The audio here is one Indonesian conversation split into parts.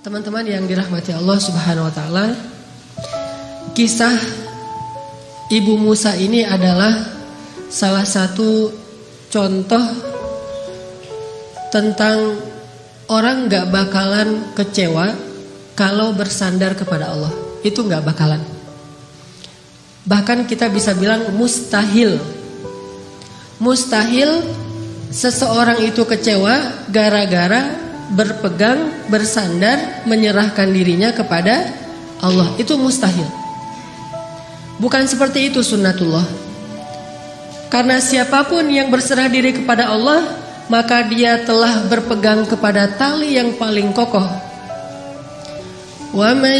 Teman-teman yang dirahmati Allah Subhanahu wa taala, kisah Ibu Musa ini adalah salah satu contoh tentang orang gak bakalan kecewa kalau bersandar kepada Allah. Itu gak bakalan. Bahkan kita bisa bilang mustahil. Mustahil seseorang itu kecewa gara-gara berpegang, bersandar, menyerahkan dirinya kepada Allah. Itu mustahil. Bukan seperti itu sunnatullah. Karena siapapun yang berserah diri kepada Allah, maka dia telah berpegang kepada tali yang paling kokoh. Wa man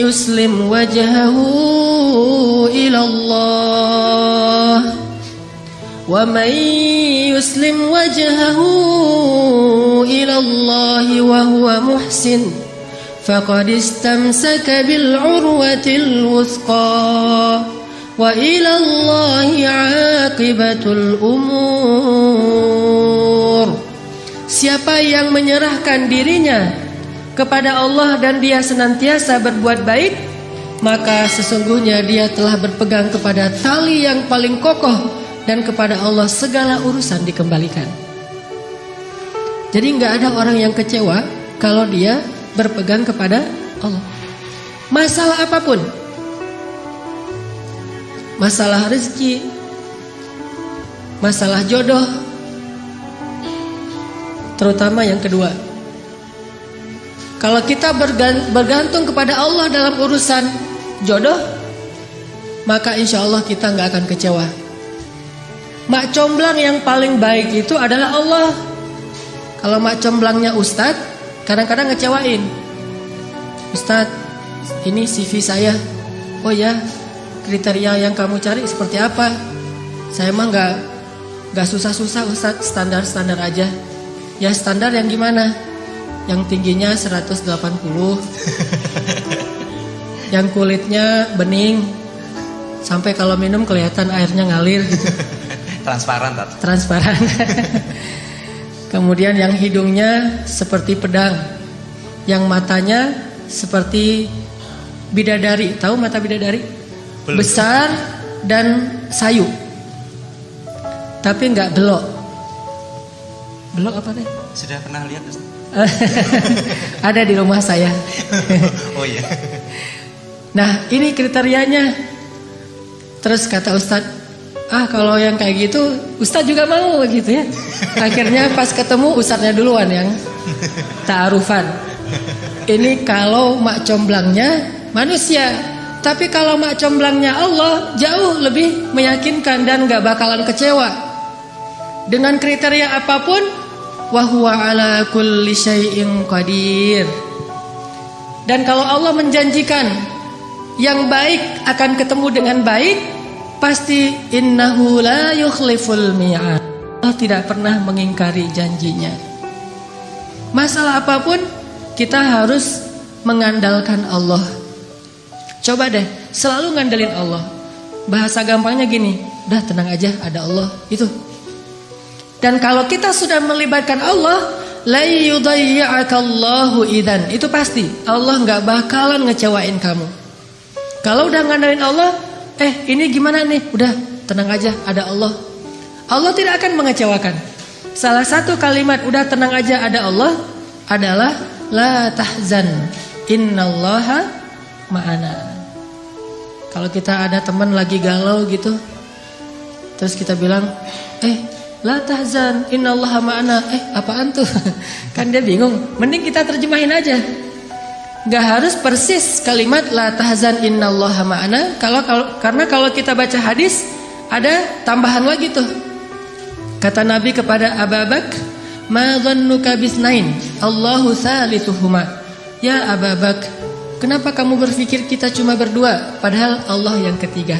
yuslim wajhahu ila Allah, wa man yuslim wajhahu ila Allah wa huwa muhsin faqad istamsaka bil urwatil wuthqa wa ila Allahi aqibatul umur. Siapa yang menyerahkan dirinya kepada Allah dan dia senantiasa berbuat baik, maka sesungguhnya dia telah berpegang kepada tali yang paling kokoh, dan kepada Allah segala urusan dikembalikan. Jadi gak ada orang yang kecewa kalau dia berpegang kepada Allah. Masalah apapun, masalah rezeki, masalah jodoh, terutama yang kedua. Kalau kita bergantung kepada Allah dalam urusan jodoh, maka insya Allah kita gak akan kecewa. Mak comblang yang paling baik itu adalah Allah. Kalau mak comblangnya ustadz, kadang-kadang ngecewain. Ustadz, ini CV saya. Oh ya, kriteria yang kamu cari seperti apa? Saya mah nggak susah-susah ustadz, standar-standar aja. Ya standar yang gimana? Yang tingginya 180, yang kulitnya bening, sampai kalau minum kelihatan airnya ngalir gitu. Transparan. Kemudian yang hidungnya seperti pedang, yang matanya seperti bidadari. Tahu mata bidadari? Belum. Besar dan sayu, tapi nggak belok. Belok apa deh? Sudah pernah lihat? Ada di rumah saya. Oh iya. Nah ini kriterianya. Terus kata Ustadz, kalau yang kayak gitu Ustadz juga mau gitu ya. Akhirnya pas ketemu Ustadznya duluan yang ta'arufan. Ini kalau mak comblangnya manusia. Tapi kalau mak comblangnya Allah, jauh lebih meyakinkan dan gak bakalan kecewa. Dengan kriteria apapun, wa huwa ala kulli syai'in qadir. Dan kalau Allah menjanjikan yang baik akan ketemu dengan baik, pasti innahu la yukhliful mi'ad. Allah tidak pernah mengingkari janjinya. Masalah apapun kita harus mengandalkan Allah. Coba deh selalu ngandelin Allah. Bahasa gampangnya gini, udah tenang aja, ada Allah. Itu. Dan kalau kita sudah melibatkan Allah, la yudayyi'akallahu idzan. Itu pasti Allah gak bakalan ngecewain kamu. Kalau udah ngandelin Allah, ini gimana nih? Udah tenang aja, ada Allah. Allah tidak akan mengecewakan. Salah satu kalimat udah tenang aja ada Allah adalah la tahzan, innallaha ma'ana. Kalau kita ada teman lagi galau gitu, terus kita bilang, la tahzan, innallaha ma'ana. Apaan tuh? Kan dia bingung. Mending kita terjemahin aja. Gak harus persis kalimat la tahzan innallaha ma'ana. Karena kalau kita baca hadis ada tambahan lagi tuh. Kata Nabi kepada Abu Bakar, ma dhannuka bisnain Allahu thalithuhuma. Ya Abu Bakar, kenapa kamu berpikir kita cuma berdua padahal Allah yang ketiga?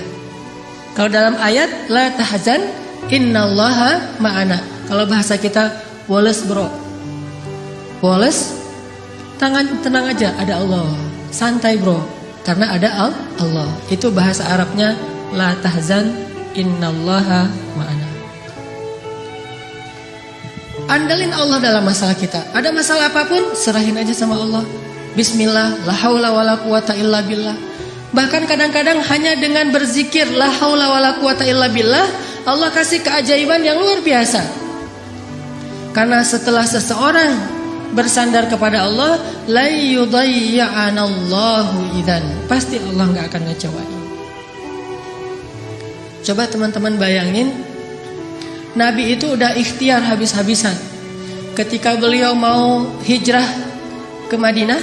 Kalau dalam ayat la tahzan innallaha ma'ana. Kalau bahasa kita woles bro. Woles, tenang aja, ada Allah. Santai bro, karena ada Allah. Itu bahasa Arabnya la tahzan innallaha ma'ana. Andalin Allah dalam masalah kita. Ada masalah apapun, serahin aja sama Allah. Bismillah, la haula wala quwata illa billah. Bahkan kadang-kadang hanya dengan berzikir la haula wala quwata illa billah, Allah kasih keajaiban yang luar biasa. Karena setelah seseorang bersandar kepada Allah, la yudayya'anallahu idzan, pasti Allah enggak akan ngecewain. Coba teman-teman bayangin, Nabi itu udah ikhtiar habis-habisan. Ketika beliau mau hijrah ke Madinah,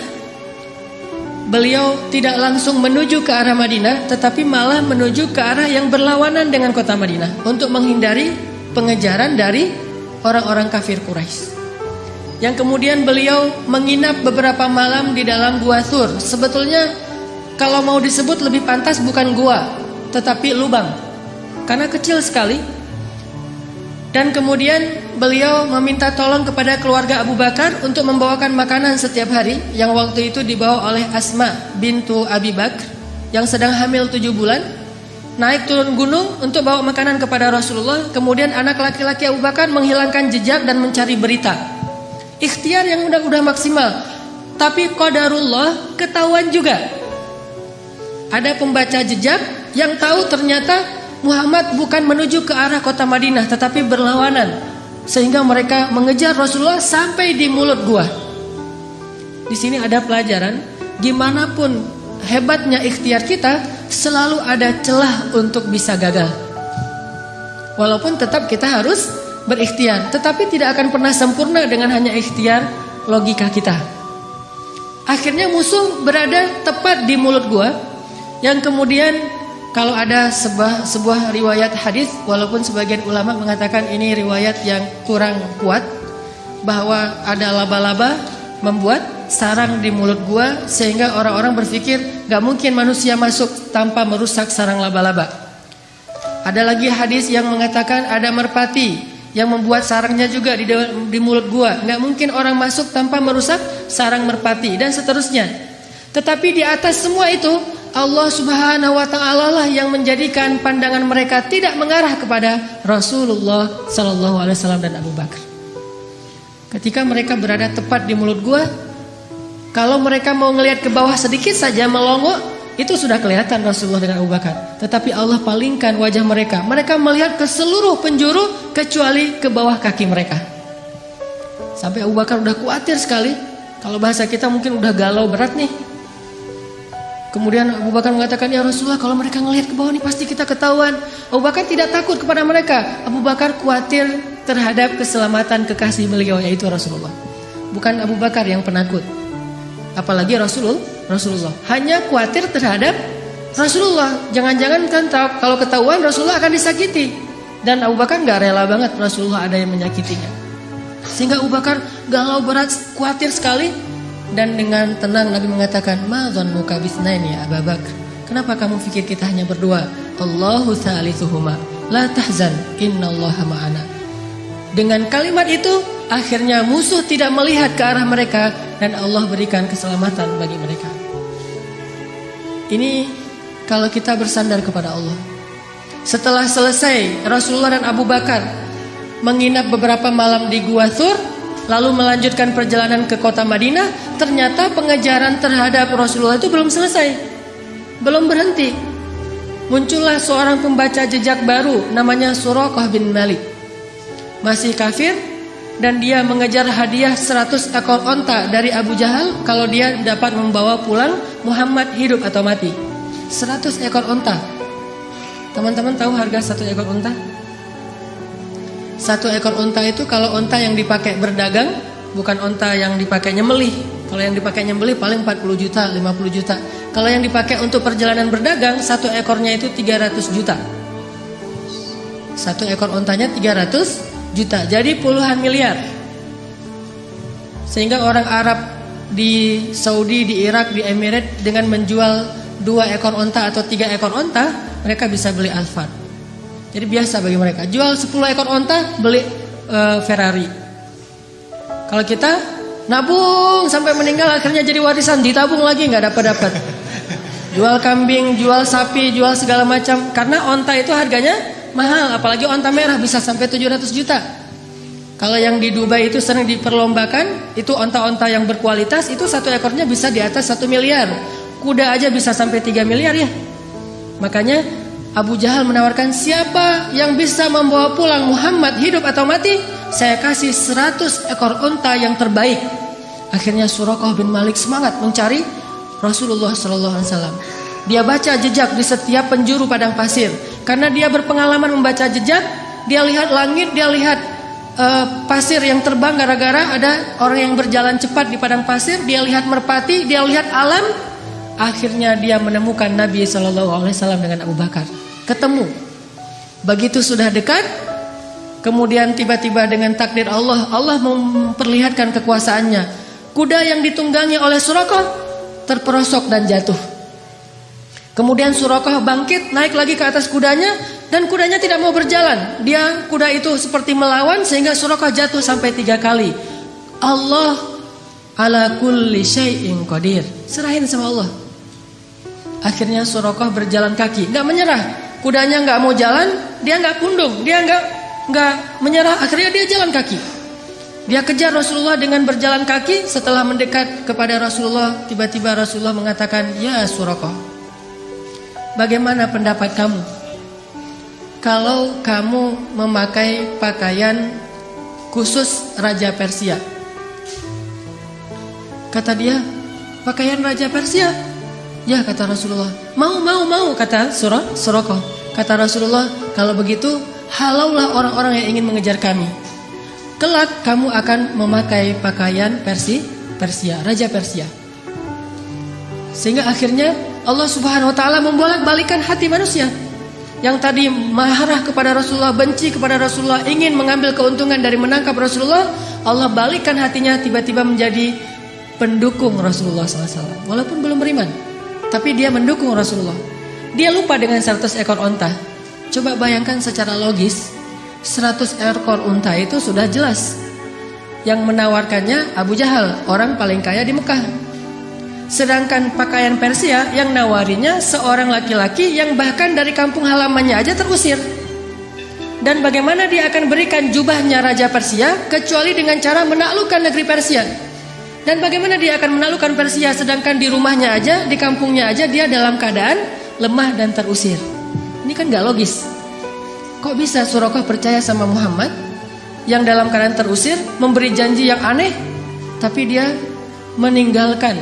beliau tidak langsung menuju ke arah Madinah, tetapi malah menuju ke arah yang berlawanan dengan kota Madinah untuk menghindari pengejaran dari orang-orang kafir Quraisy. Yang kemudian beliau menginap beberapa malam di dalam Gua Thur. Sebetulnya kalau mau disebut lebih pantas bukan gua, tetapi lubang, karena kecil sekali. Dan kemudian beliau meminta tolong kepada keluarga Abu Bakar untuk membawakan makanan setiap hari, yang waktu itu dibawa oleh Asma bintu Abi Bakr yang sedang hamil 7 bulan. Naik turun gunung untuk bawa makanan kepada Rasulullah. Kemudian anak laki-laki Abu Bakar menghilangkan jejak dan mencari berita. Ikhtiar yang udah maksimal. Tapi qadarullah, ketahuan juga. Ada pembaca jejak yang tahu ternyata Muhammad bukan menuju ke arah kota Madinah, tetapi berlawanan. Sehingga mereka mengejar Rasulullah sampai di mulut gua. Di sini ada pelajaran, gimana pun hebatnya ikhtiar kita, selalu ada celah untuk bisa gagal. Walaupun tetap kita harus berikhtiar, tetapi tidak akan pernah sempurna dengan hanya ikhtiar logika kita. Akhirnya musuh berada tepat di mulut gua, yang kemudian kalau ada sebuah riwayat hadis, walaupun sebagian ulama mengatakan ini riwayat yang kurang kuat, bahwa ada laba-laba membuat sarang di mulut gua, sehingga orang-orang berpikir gak mungkin manusia masuk tanpa merusak sarang laba-laba. Ada lagi hadis yang mengatakan ada merpati yang membuat sarangnya juga di mulut gua, gak mungkin orang masuk tanpa merusak sarang merpati, dan seterusnya. Tetapi di atas semua itu, Allah Subhanahu wa ta'ala lah yang menjadikan pandangan mereka tidak mengarah kepada Rasulullah sallallahu alaihi wasallam dan Abu Bakar. Ketika mereka berada tepat di mulut gua, kalau mereka mau ngelihat ke bawah sedikit saja melongo, itu sudah kelihatan Rasulullah dengan Abu Bakar. Tetapi Allah palingkan wajah mereka. Mereka melihat ke seluruh penjuru kecuali ke bawah kaki mereka. Sampai Abu Bakar udah khawatir sekali. Kalau bahasa kita mungkin udah galau berat nih. Kemudian Abu Bakar mengatakan, ya Rasulullah, kalau mereka ngelihat ke bawah nih pasti kita ketahuan. Abu Bakar tidak takut kepada mereka. Abu Bakar khawatir terhadap keselamatan kekasih beliau, yaitu Rasulullah. Bukan Abu Bakar yang penakut, apalagi Rasulullah. Hanya khawatir terhadap Rasulullah. Jangan-jangan kan kalau ketahuan Rasulullah akan disakiti. Dan Abu Bakar gak rela banget Rasulullah ada yang menyakitinya. Sehingga Abu Bakar galau berat, khawatir sekali. Dan dengan tenang Nabi mengatakan, ma dhannuka bisnaini ya Abu Bakar, kenapa kamu pikir kita hanya berdua? Allahu thalithuhuma, la tahzan, innallaha ma'ana. Dengan kalimat itu akhirnya musuh tidak melihat ke arah mereka, dan Allah berikan keselamatan bagi mereka. Ini kalau kita bersandar kepada Allah. Setelah selesai Rasulullah dan Abu Bakar menginap beberapa malam di Gua Thur, lalu melanjutkan perjalanan ke kota Madinah, ternyata pengejaran terhadap Rasulullah itu belum selesai, belum berhenti. Muncullah seorang pembaca jejak baru, namanya Suraqah bin Malik. Masih kafir, dan dia mengejar hadiah 100 ekor onta dari Abu Jahal kalau dia dapat membawa pulang Muhammad hidup atau mati. 100 ekor onta. Teman-teman tahu harga 1 ekor onta? 1 ekor onta itu kalau onta yang dipakai berdagang, bukan onta yang dipakai nyembelih. Kalau yang dipakai nyembelih paling 40 juta, 50 juta. Kalau yang dipakai untuk perjalanan berdagang, 1 ekornya itu 300 juta. 1 ekor ontanya 300 juta. Jadi puluhan miliar. Sehingga orang Arab di Saudi, di Irak, di Emirat dengan menjual 2 ekor onta atau 3 ekor onta, mereka bisa beli Alphard. Jadi biasa bagi mereka. Jual 10 ekor onta, beli Ferrari. Kalau kita nabung sampai meninggal, akhirnya jadi warisan, ditabung lagi nggak dapat. Jual kambing, jual sapi, jual segala macam. Karena onta itu harganya mahal, apalagi onta merah bisa sampai 700 juta. Kalau yang di Dubai itu sering diperlombakan, itu onta-onta yang berkualitas, itu satu ekornya bisa di atas 1 miliar. Kuda aja bisa sampai 3 miliar ya. Makanya Abu Jahal menawarkan, siapa yang bisa membawa pulang Muhammad hidup atau mati, saya kasih 100 ekor unta yang terbaik. Akhirnya Suraqah bin Malik semangat mencari Rasulullah SAW. Dia baca jejak di setiap penjuru padang pasir. Karena dia berpengalaman membaca jejak, dia lihat langit, dia lihat pasir yang terbang gara-gara ada orang yang berjalan cepat di padang pasir. Dia lihat merpati, dia lihat alam. Akhirnya dia menemukan Nabi SAW dengan Abu Bakar. Ketemu. Begitu sudah dekat, kemudian tiba-tiba dengan takdir Allah, Allah memperlihatkan kekuasaannya. Kuda yang ditunggangi oleh Suraqah terperosok dan jatuh. Kemudian Suraqah bangkit, naik lagi ke atas kudanya, dan kudanya tidak mau berjalan. Kuda itu seperti melawan sehingga Suraqah jatuh sampai 3 kali. Allah ala kulli syai'in qadir. Serahin sama Allah. Akhirnya Suraqah berjalan kaki, nggak menyerah. Kudanya nggak mau jalan, dia nggak pundung, dia nggak menyerah. Akhirnya dia jalan kaki. Dia kejar Rasulullah dengan berjalan kaki. Setelah mendekat kepada Rasulullah, tiba-tiba Rasulullah mengatakan, ya Suraqah, bagaimana pendapat kamu kalau kamu memakai pakaian khusus Raja Persia? Kata dia, pakaian Raja Persia? Ya, kata Rasulullah. Mau, kata Suraqah. Kata Rasulullah, kalau begitu halaulah orang-orang yang ingin mengejar kami. Kelak kamu akan memakai pakaian Persia, Raja Persia. Sehingga akhirnya Allah Subhanahu wa taala membolak-balikan hati manusia. Yang tadi marah kepada Rasulullah, benci kepada Rasulullah, ingin mengambil keuntungan dari menangkap Rasulullah, Allah balikkan hatinya tiba-tiba menjadi pendukung Rasulullah SAW. Walaupun belum beriman, tapi dia mendukung Rasulullah. Dia lupa dengan 100 ekor onta. Coba bayangkan secara logis, 100 ekor unta itu sudah jelas. Yang menawarkannya Abu Jahal, orang paling kaya di Mekah. Sedangkan pakaian Persia yang nawarinya seorang laki-laki yang bahkan dari kampung halamannya aja terusir. Dan bagaimana dia akan berikan jubahnya Raja Persia kecuali dengan cara menaklukkan negeri Persia? Dan bagaimana dia akan menaklukkan Persia sedangkan di rumahnya aja, di kampungnya aja dia dalam keadaan lemah dan terusir? Ini kan gak logis. Kok bisa Suraqah percaya sama Muhammad yang dalam keadaan terusir, memberi janji yang aneh, tapi dia meninggalkan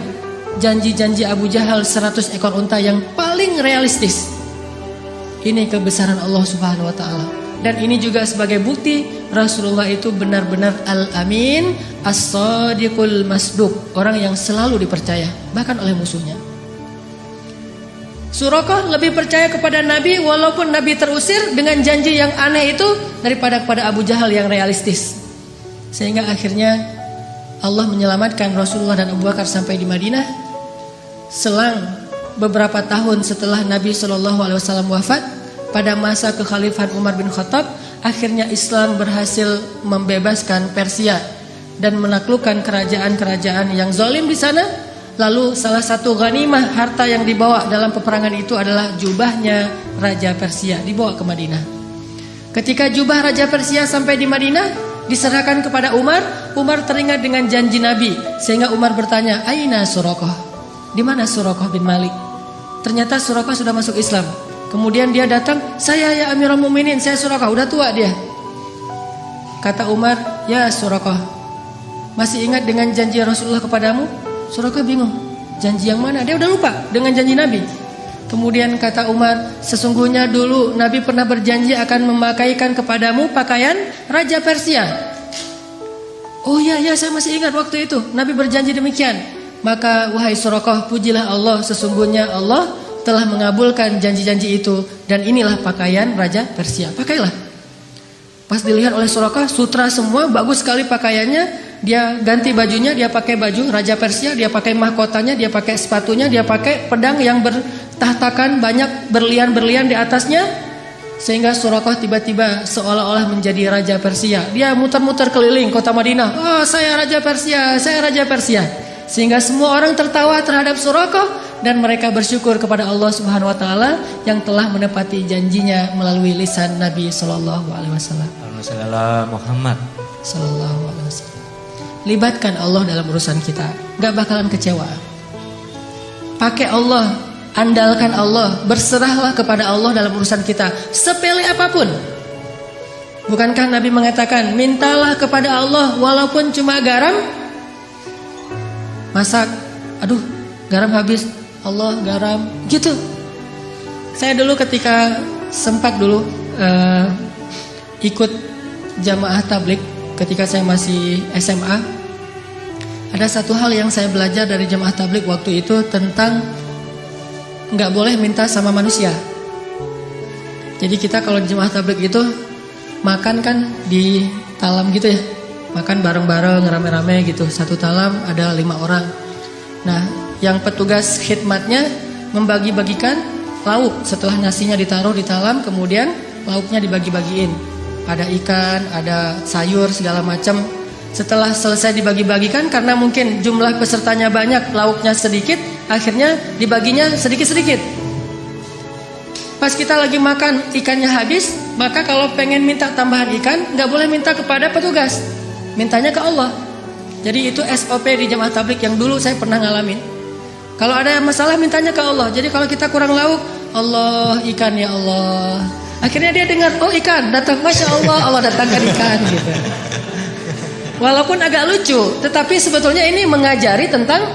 janji-janji Abu Jahal 100 ekor unta yang paling realistis? Ini kebesaran Allah Subhanahu wa taala. Dan ini juga sebagai bukti Rasulullah itu benar-benar al-amin, as-sadiqul masduq, orang yang selalu dipercaya bahkan oleh musuhnya. Suraqah lebih percaya kepada Nabi walaupun Nabi terusir dengan janji yang aneh itu daripada kepada Abu Jahal yang realistis. Sehingga akhirnya Allah menyelamatkan Rasulullah dan Abu Bakar sampai di Madinah. Selang beberapa tahun setelah Nabi SAW wafat, pada masa kekhalifahan Umar bin Khattab, akhirnya Islam berhasil membebaskan Persia dan menaklukkan kerajaan-kerajaan yang zalim di sana. Lalu salah satu ghanimah harta yang dibawa dalam peperangan itu adalah jubahnya Raja Persia, dibawa ke Madinah. Ketika jubah Raja Persia sampai di Madinah, diserahkan kepada Umar. Umar teringat dengan janji Nabi, sehingga Umar bertanya, Aina Suraqah? Di mana Suraqah bin Malik? Ternyata Suraqah sudah masuk Islam. Kemudian dia datang, saya ya Amirul Mukminin, saya Suraqah, udah tua dia. Kata Umar, ya Suraqah, masih ingat dengan janji Rasulullah kepadamu? Suraqah bingung, janji yang mana? Dia udah lupa dengan janji Nabi. Kemudian kata Umar, sesungguhnya dulu Nabi pernah berjanji akan memakaikan kepadamu pakaian Raja Persia. Oh ya, saya masih ingat waktu itu Nabi berjanji demikian. Maka wahai Suraqah, pujilah Allah, sesungguhnya Allah telah mengabulkan janji-janji itu, dan inilah pakaian Raja Persia, pakailah. Pas dilihat oleh Suraqah, sutra semua, bagus sekali pakaiannya. Dia ganti bajunya, dia pakai baju Raja Persia, dia pakai mahkotanya, dia pakai sepatunya, dia pakai pedang yang bertahtakan banyak berlian-berlian di atasnya. Sehingga Suraqah tiba-tiba seolah-olah menjadi Raja Persia. Dia muter-muter keliling kota Madinah. Oh, saya Raja Persia, saya Raja Persia. Sehingga semua orang tertawa terhadap Suraqah, dan mereka bersyukur kepada Allah Subhanahu wa taala yang telah menepati janjinya melalui lisan Nabi sallallahu alaihi wasallam. Muhammad. Sallallahu alaihi wasallam. Libatkan Allah dalam urusan kita, gak bakalan kecewa. Pakai Allah, andalkan Allah, berserahlah kepada Allah dalam urusan kita, sepele apapun. Bukankah Nabi mengatakan, mintalah kepada Allah walaupun cuma garam? Masak, aduh garam habis, Allah garam, gitu. Saya dulu ketika sempat dulu ikut jamaah tablik ketika saya masih SMA, ada satu hal yang saya belajar dari jamaah tablik waktu itu tentang nggak boleh minta sama manusia. Jadi kita kalau di jamaah tablik itu makan kan di talam gitu ya, makan bareng-bareng rame-rame gitu, satu talam ada 5 orang. Nah, yang petugas khidmatnya membagi-bagikan lauk setelah nasinya ditaruh di talam, kemudian lauknya dibagi-bagiin. Ada ikan, ada sayur segala macam. Setelah selesai dibagi-bagikan, karena mungkin jumlah pesertanya banyak, lauknya sedikit, akhirnya dibaginya sedikit-sedikit. Pas kita lagi makan, ikannya habis, maka kalau pengen minta tambahan ikan, nggak boleh minta kepada petugas, mintanya ke Allah. Jadi itu SOP di jamaah tablik yang dulu saya pernah ngalamin. Kalau ada masalah mintanya ke Allah. Jadi kalau kita kurang lauk, Allah ikan ya Allah. Akhirnya dia dengar, oh ikan datang, masya Allah, Allah datangkan ikan gitu. Walaupun agak lucu, tetapi sebetulnya ini mengajari tentang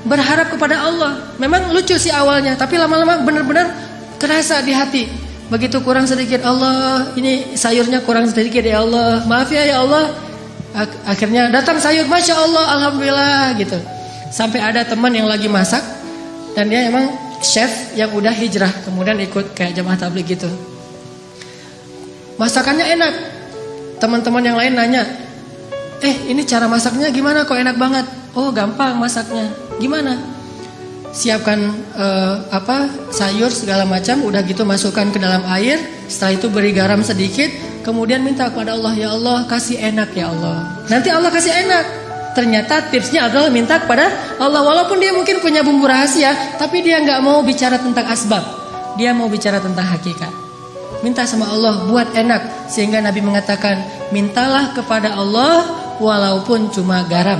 berharap kepada Allah. Memang lucu sih awalnya, tapi lama-lama benar-benar kerasa di hati. Begitu kurang sedikit, Allah ini sayurnya kurang sedikit ya Allah, maaf ya Allah. Akhirnya datang sayur, masya Allah, alhamdulillah gitu. Sampai ada teman yang lagi masak dan dia emang chef yang udah hijrah, kemudian ikut kayak jamaah tabligh gitu. Masakannya enak. Teman-teman yang lain nanya, ini cara masaknya gimana kok enak banget? Oh gampang masaknya. Gimana? Siapkan sayur segala macam, udah gitu masukkan ke dalam air. Setelah itu beri garam sedikit, kemudian minta kepada Allah, ya Allah kasih enak ya Allah. Nanti Allah kasih enak. Ternyata tipsnya adalah minta kepada Allah. Walaupun dia mungkin punya bumbu rahasia, tapi dia nggak mau bicara tentang asbab. Dia mau bicara tentang hakikat. Minta sama Allah buat enak. Sehingga Nabi mengatakan, mintalah kepada Allah walaupun cuma garam.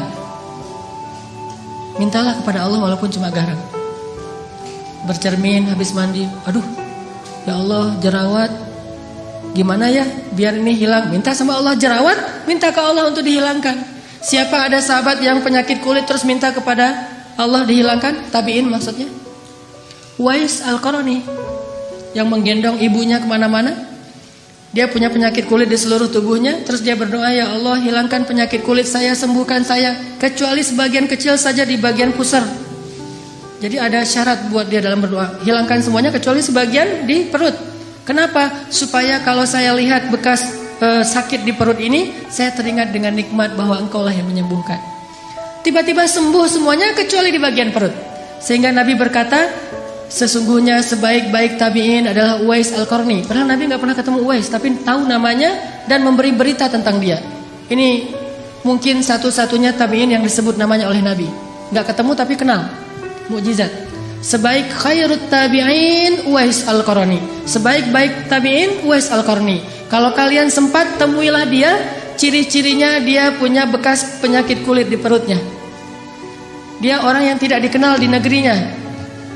Mintalah kepada Allah walaupun cuma garam. Bercermin habis mandi, aduh ya Allah jerawat, gimana ya biar ini hilang. Minta sama Allah jerawat, minta ke Allah untuk dihilangkan. Siapa ada sahabat yang penyakit kulit terus minta kepada Allah dihilangkan? Tabi'in maksudnya. Uwais Al-Qarani yang menggendong ibunya kemana-mana. Dia punya penyakit kulit di seluruh tubuhnya, terus dia berdoa, ya Allah hilangkan penyakit kulit saya, sembuhkan saya, kecuali sebagian kecil saja di bagian pusar. Jadi ada syarat buat dia dalam berdoa, hilangkan semuanya kecuali sebagian di perut. Kenapa? Supaya kalau saya lihat bekas sakit di perut ini, saya teringat dengan nikmat bahwa engkaulah yang menyembuhkan. Tiba-tiba sembuh semuanya kecuali di bagian perut. Sehingga Nabi berkata, sesungguhnya sebaik-baik tabi'in adalah Uwais Al-Qarni. Padahal Nabi gak pernah ketemu Uwais, tapi tahu namanya dan memberi berita tentang dia. Ini mungkin satu-satunya tabi'in yang disebut namanya oleh Nabi. Gak ketemu tapi kenal. Mukjizat. Sebaik khairut tabi'in Uwais Al-Qarni. Sebaik-baik tabi'in Uwais Al-Qarni. Kalau kalian sempat temuilah dia, ciri-cirinya dia punya bekas penyakit kulit di perutnya. Dia orang yang tidak dikenal di negerinya.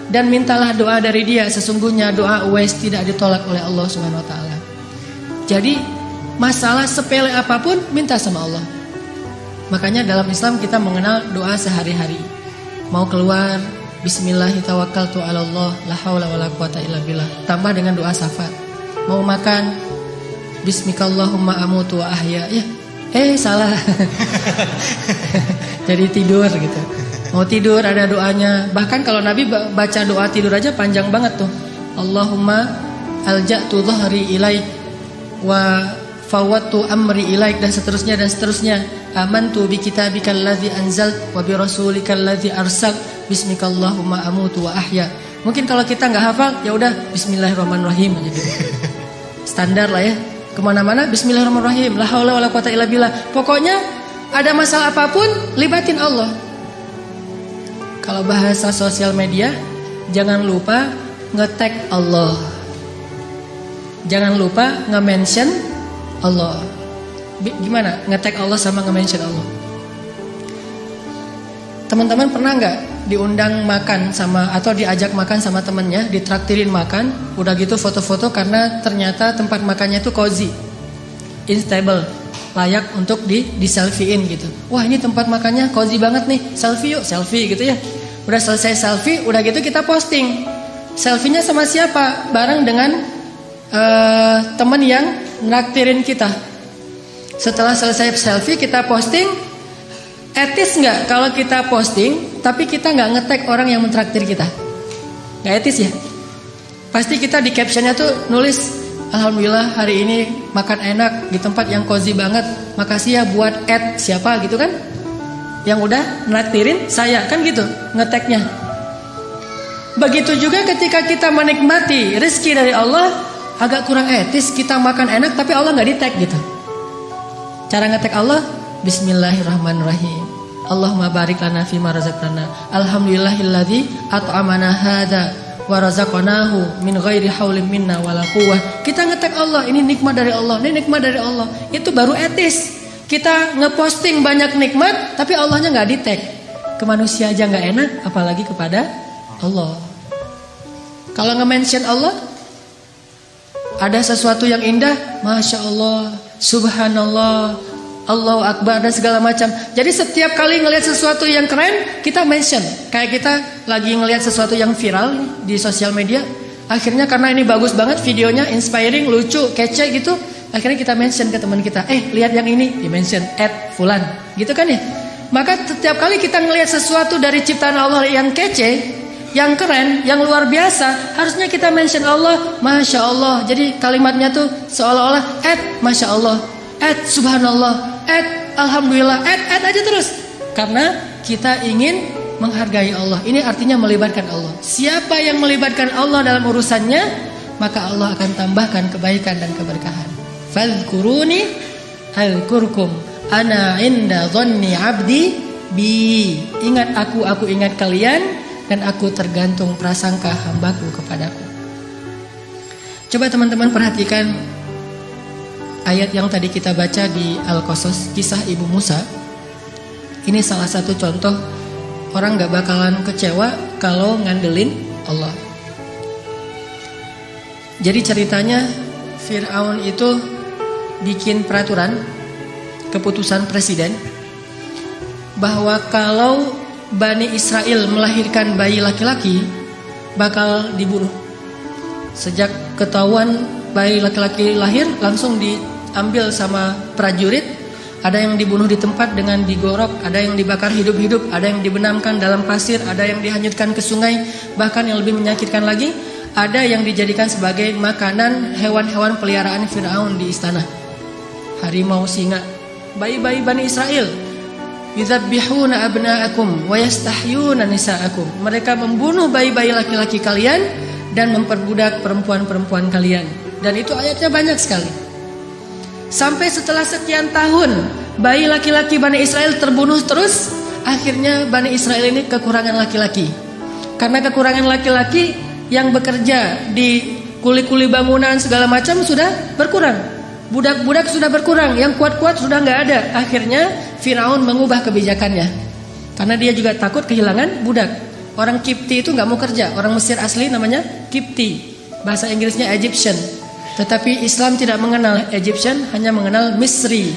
Dan mintalah doa dari dia, sesungguhnya doa Uwais tidak ditolak oleh Allah Subhanahu wa taala. Jadi masalah sepele apapun minta sama Allah. Makanya dalam Islam kita mengenal doa sehari-hari. Mau keluar, bismillahirrahmanirrahim, Allah, la haula wala quwata illa billah. Tambah dengan doa syafaat. Mau makan, bismikallahumma amutu wa ahya. Ya, salah. Jadi tidur gitu. Mau tidur ada doanya. Bahkan kalau Nabi baca doa tidur aja panjang banget tuh. Allahumma alja'tu dhahri ilaik wa fawattu amri ilaik, dan seterusnya dan seterusnya. Amantu bi kitabikal ladzi anzalt wa bi rasulikal ladzi arsal bismikallahumma amutu wa ahya. Mungkin kalau kita nggak hafal, ya udah bismillahirrahmanirrahim aja gitu. Standar lah ya. Kemana-mana bismillahirrahmanirrahim, la haula wala quwata illa billah. Pokoknya ada masalah apapun libatin Allah. Kalau bahasa sosial media, jangan lupa nge-tag Allah. Jangan lupa nge-mention Allah. gimana nge-tag Allah sama nge-mention Allah. Teman-teman pernah nggak diundang makan sama atau diajak makan sama temennya, ditraktirin makan, udah gitu foto-foto karena ternyata tempat makannya tuh cozy, instable, layak untuk di selfie-in gitu. Wah ini tempat makannya cozy banget nih, selfie yuk, selfie gitu ya. Udah selesai selfie, udah gitu kita posting. Selfie-nya sama siapa? Bareng dengan teman yang nraktirin kita. Setelah selesai selfie kita posting. Etis nggak kalau kita posting tapi kita nggak nge-tag orang yang mentraktir kita? Nggak etis ya? Pasti kita di captionnya tuh nulis, alhamdulillah hari ini makan enak di tempat yang cozy banget, makasih ya buat siapa gitu kan, yang udah nraktirin saya, kan gitu nge-tagnya. Begitu juga ketika kita menikmati rezeki dari Allah, agak kurang etis kita makan enak tapi Allah nggak di-tag gitu. Cara nge-tag Allah, Bismillahirrahmanirrahim. Allahumma barik lana fima razaqtana. Alhamdulillahilladzi at'amana hadza wa razaqnahu min ghairi haulin minna wala quwwah. Kita nge-tag Allah, ini nikmat dari Allah, ini nikmat dari Allah. Itu baru etis. Kita ngeposting banyak nikmat tapi Allahnya nggak di-tag. Ke manusia aja nggak enak, apalagi kepada Allah. Kalau nge-mention Allah, ada sesuatu yang indah, Masya Allah, Subhanallah, Allahu Akbar dan segala macam. Jadi setiap kali ngelihat sesuatu yang keren, kita mention. Kayak kita lagi ngelihat sesuatu yang viral di sosial media, akhirnya karena ini bagus banget videonya, inspiring, lucu, kece gitu, akhirnya kita mention ke teman kita, lihat yang ini, di mention @fulan, gitu kan ya. Maka setiap kali kita ngelihat sesuatu dari ciptaan Allah yang kece, yang keren, yang luar biasa, harusnya kita mention Allah, Masya Allah. Jadi kalimatnya tuh seolah-olah Masya Allah, Subhanallah, Alhamdulillah, aja terus. Karena kita ingin menghargai Allah. Ini artinya melibatkan Allah. Siapa yang melibatkan Allah dalam urusannya, maka Allah akan tambahkan kebaikan dan keberkahan. Fadhkuruni azkurkum ana inda dhanni abdi bi. Ingat aku ingat kalian, dan aku tergantung prasangka hambaku kepadaku. Coba teman-teman perhatikan ayat yang tadi kita baca di Al-Qasas, kisah Ibu Musa. Ini salah satu contoh orang gak bakalan kecewa kalau ngandelin Allah. Jadi ceritanya Fir'aun itu bikin peraturan, keputusan presiden, bahwa kalau Bani Israel melahirkan bayi laki-laki bakal dibunuh. Sejak ketahuan bayi laki-laki lahir, langsung diambil sama prajurit. Ada yang dibunuh di tempat dengan digorok, ada yang dibakar hidup-hidup, ada yang dibenamkan dalam pasir, ada yang dihanyutkan ke sungai. Bahkan yang lebih menyakitkan lagi, ada yang dijadikan sebagai makanan hewan-hewan peliharaan Fir'aun di istana. Harimau, singa, bayi-bayi Bani Israel. Yudzabbihuna abna'akum wa yastahyuna nisa'akum. Mereka membunuh bayi-bayi laki-laki kalian dan memperbudak perempuan-perempuan kalian. Dan itu ayatnya banyak sekali. Sampai setelah sekian tahun bayi laki-laki Bani Israel terbunuh terus, akhirnya Bani Israel ini kekurangan laki-laki. Karena kekurangan laki-laki yang bekerja di kuli-kuli bangunan segala macam sudah berkurang. Budak-budak sudah berkurang, yang kuat-kuat sudah nggak ada. Akhirnya Firaun mengubah kebijakannya, karena dia juga takut kehilangan budak. Orang Kipti itu nggak mau kerja, orang Mesir asli namanya Kipti, bahasa Inggrisnya Egyptian. Tetapi Islam tidak mengenal Egyptian, hanya mengenal Misri.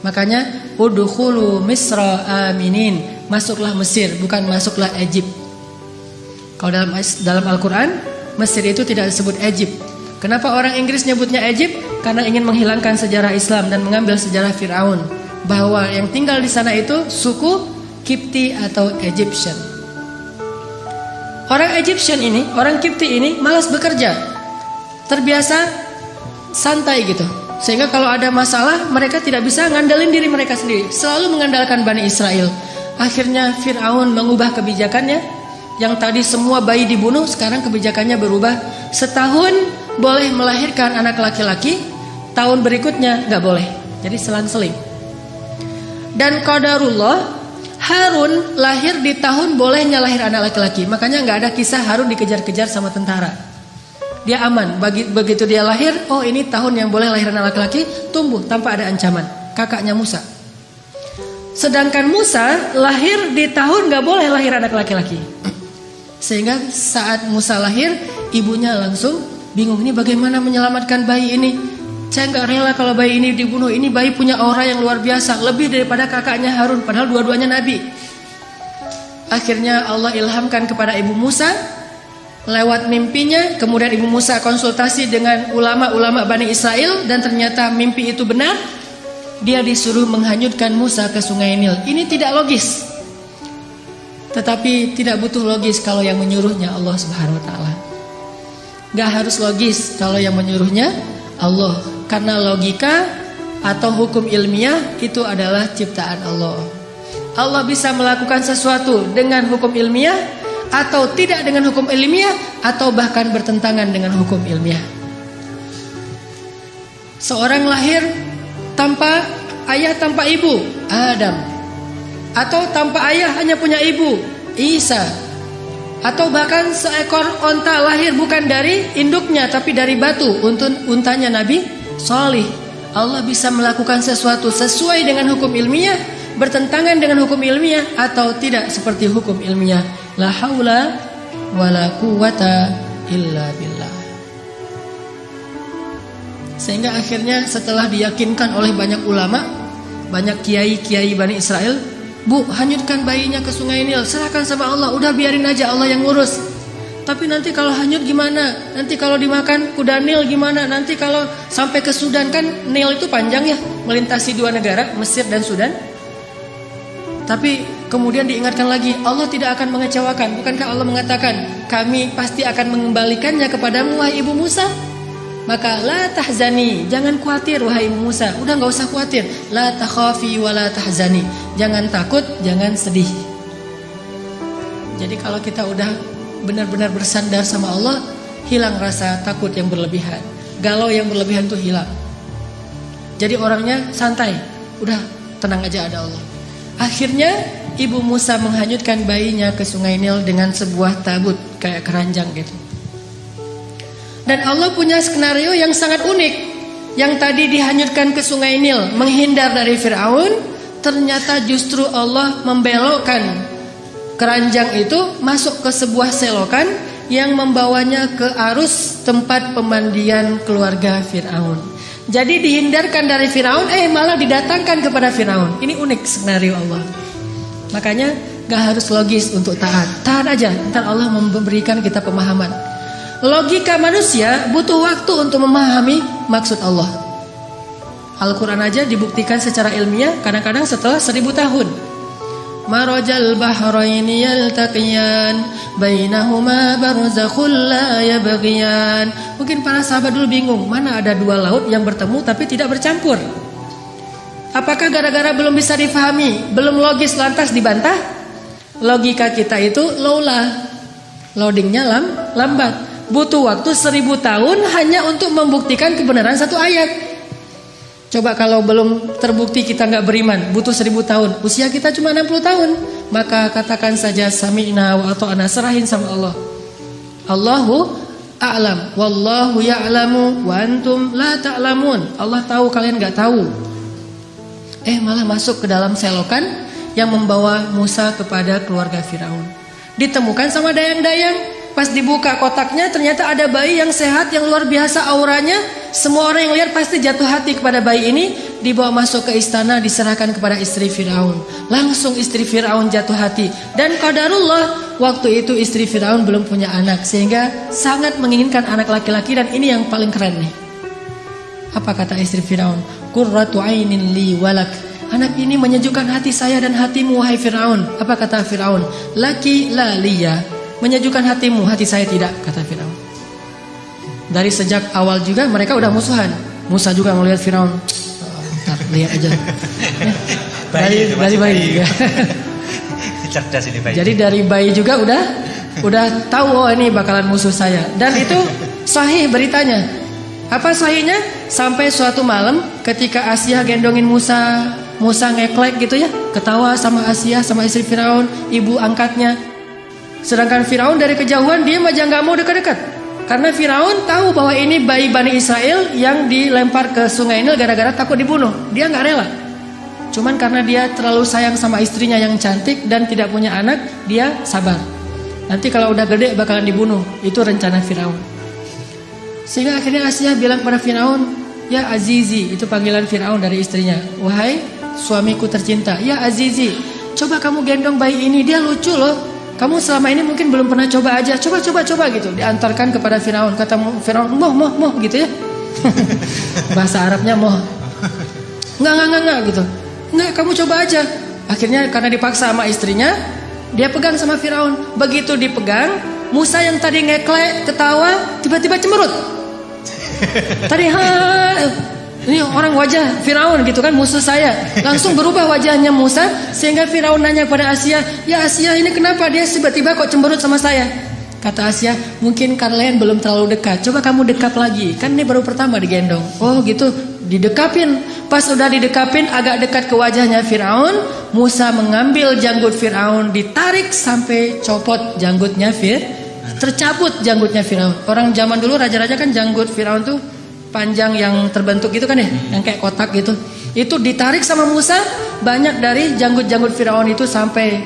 Makanya udkhulu Misra aminin, masuklah Mesir, bukan masuklah Egypt. Kalau dalam Al-Quran, Mesir itu tidak disebut Egypt. Kenapa orang Inggris nyebutnya Egypt? Karena ingin menghilangkan sejarah Islam dan mengambil sejarah Fir'aun, bahwa yang tinggal di sana itu suku Kipti atau Egyptian. Orang Egyptian ini, orang Kipti ini malas bekerja, terbiasa santai gitu, sehingga kalau ada masalah mereka tidak bisa ngandelin diri mereka sendiri, selalu mengandalkan Bani Israel. Akhirnya Fir'aun mengubah kebijakannya. Yang tadi semua bayi dibunuh, sekarang kebijakannya berubah. Setahun boleh melahirkan anak laki-laki, tahun berikutnya gak boleh. Jadi selang-seling. Dan qadarullah, Harun lahir di tahun bolehnya lahir anak laki-laki. Makanya gak ada kisah Harun dikejar-kejar sama tentara. Dia aman. Begitu dia lahir, oh ini tahun yang boleh lahir anak laki-laki, tumbuh tanpa ada ancaman. kakaknya Musa. Sedangkan Musa lahir di tahun gak boleh lahir anak laki-laki. Sehingga saat Musa lahir, ibunya langsung bingung, ini bagaimana menyelamatkan bayi ini. Saya gak rela kalau bayi ini dibunuh. Ini bayi punya aura yang luar biasa, lebih daripada kakaknya Harun, padahal dua-duanya nabi. Akhirnya Allah ilhamkan kepada ibu Musa lewat mimpinya. Kemudian ibu Musa konsultasi dengan ulama-ulama Bani Israel, dan ternyata mimpi itu benar. Dia disuruh menghanyutkan Musa ke sungai Nil. Ini tidak logis, tetapi tidak butuh logis kalau yang menyuruhnya Allah Subhanahu wa ta'ala. Gak harus logis kalau yang menyuruhnya Allah, karena logika atau hukum ilmiah itu adalah ciptaan Allah. Allah bisa melakukan sesuatu dengan hukum ilmiah, atau tidak dengan hukum ilmiah, atau bahkan bertentangan dengan hukum ilmiah. Seorang lahir tanpa ayah, tanpa ibu, Adam. Atau tanpa ayah, hanya punya ibu, Isa. Atau bahkan seekor onta lahir bukan dari induknya, tapi dari batu, untanya Nabi Shalih. Allah bisa melakukan sesuatu sesuai dengan hukum ilmiah, bertentangan dengan hukum ilmiah, atau tidak seperti hukum ilmiah. La haula wala quwata illa billah. Sehingga akhirnya setelah diyakinkan oleh banyak ulama, banyak kiai-kiai Bani Israel, Bu, hanyutkan bayinya ke sungai Nil, serahkan sama Allah, udah biarin aja Allah yang ngurus. Tapi nanti kalau hanyut gimana? Nanti kalau dimakan kuda Nil gimana? Nanti kalau sampai ke Sudan, kan Nil itu panjang ya, melintasi dua negara, Mesir dan Sudan. Tapi kemudian diingatkan lagi, Allah tidak akan mengecewakan. Bukankah Allah mengatakan, kami pasti akan mengembalikannya kepadamu, wahai ibu Musa? Maka la tahzani, jangan khawatir wahai ibu Musa. Udah gak usah khawatir. La takhafi wa la tahzani, jangan takut, jangan sedih. Jadi kalau kita udah benar-benar bersandar sama Allah, hilang rasa takut yang berlebihan, galau yang berlebihan itu hilang. Jadi orangnya santai, udah tenang aja, ada Allah. Akhirnya ibu Musa menghanyutkan bayinya ke sungai Nil dengan sebuah tabut kayak keranjang gitu. Dan Allah punya skenario yang sangat unik. Yang tadi dihanyutkan ke sungai Nil menghindar dari Fir'aun, ternyata justru Allah membelokkan keranjang itu masuk ke sebuah selokan yang membawanya ke arus tempat pemandian keluarga Fir'aun. Jadi dihindarkan dari Fir'aun, malah didatangkan kepada Fir'aun. Ini unik skenario Allah. Makanya gak harus logis untuk taat. Taat aja, ntar Allah memberikan kita pemahaman. Logika manusia butuh waktu untuk memahami maksud Allah. Al-Quran aja dibuktikan secara ilmiah kadang-kadang setelah 1000 tahun. Marajal bahraini yaltaqiyan bainahuma barzakhul la yabghiyan. Mungkin para sahabat dulu bingung, mana ada dua laut yang bertemu tapi tidak bercampur. Apakah gara-gara belum bisa difahami, belum logis lantas dibantah? Logika kita itu loadingnya lambat. Butuh waktu 1000 tahun hanya untuk membuktikan kebenaran satu ayat. Coba kalau belum terbukti kita nggak beriman, butuh 1000 tahun. Usia kita cuma 60 tahun. Maka katakan saja sami'na wa ata'na, serahin sama Allah. Allahu a'lam, wallahu ya'lamu wa antum la ta'lamun. Allah tahu, kalian nggak tahu. Malah masuk ke dalam selokan yang membawa Musa kepada keluarga Firaun. Ditemukan sama dayang-dayang. Pas dibuka kotaknya ternyata ada bayi yang sehat, yang luar biasa auranya. Semua orang yang lihat pasti jatuh hati kepada bayi ini. Dibawa masuk ke istana, diserahkan kepada istri Firaun. Langsung istri Firaun jatuh hati. Dan qadarullah, waktu itu istri Firaun belum punya anak, sehingga sangat menginginkan anak laki-laki. Dan ini yang paling keren nih. Apa kata istri Firaun? Qurratu ainin li walak. Anak ini menyejukkan hati saya dan hatimu, wahai Firaun. Apa kata Firaun? Laki la liya. Menyejukkan hatimu, hati saya tidak, kata Firaun. Dari sejak awal juga mereka udah musuhan. Musa juga melihat Firaun. Ntar lihat aja. Dari bayi. Cerdas ini bayi. Jadi dari bayi juga udah tahu, ini bakalan musuh saya. Dan itu sahih beritanya. Apa sahihnya? Sampai suatu malam ketika Asia gendongin Musa ngeklek gitu ya, ketawa sama Asia, sama istri Firaun, ibu angkatnya. Sedangkan Firaun dari kejauhan dia aja nggak mau dekat-dekat. Karena Firaun tahu bahwa ini bayi Bani Israel yang dilempar ke sungai Nil gara-gara takut dibunuh. Dia nggak rela. Cuman karena dia terlalu sayang sama istrinya yang cantik dan tidak punya anak, dia sabar. Nanti kalau udah gede bakalan dibunuh. Itu rencana Firaun. Sehingga akhirnya Asia bilang pada Firaun, "Ya Azizi," itu panggilan Firaun dari istrinya. "Wahai suamiku tercinta, ya Azizi, coba kamu gendong bayi ini, dia lucu loh. Kamu selama ini mungkin belum pernah coba aja. Coba gitu." Diantarkan kepada Firaun. Kata Firaun, "Moh gitu ya." Bahasa Arabnya moh. Enggak gitu. "Enggak, kamu coba aja." Akhirnya karena dipaksa sama istrinya, dia pegang sama Firaun. Begitu dipegang, Musa yang tadi ngeklek, ketawa, tiba-tiba cemberut. Tadi ini orang wajah Firaun gitu kan, musuh saya. Langsung berubah wajahnya Musa, sehingga Firaun nanya pada Asia, "Ya Asia, ini kenapa dia tiba-tiba kok cemberut sama saya?" Kata Asia, "Mungkin kalian belum terlalu dekat. Coba kamu dekap lagi. Kan ini baru pertama digendong." Oh gitu, didekapin. Pas udah didekapin agak dekat ke wajahnya Firaun, Musa mengambil janggut Firaun, ditarik sampai copot janggutnya tercabut janggutnya Firaun. Orang zaman dulu raja-raja kan janggut Firaun tuh panjang yang terbentuk gitu kan ya, yang kayak kotak gitu. Itu ditarik sama Musa, banyak dari janggut-janggut Firaun itu sampai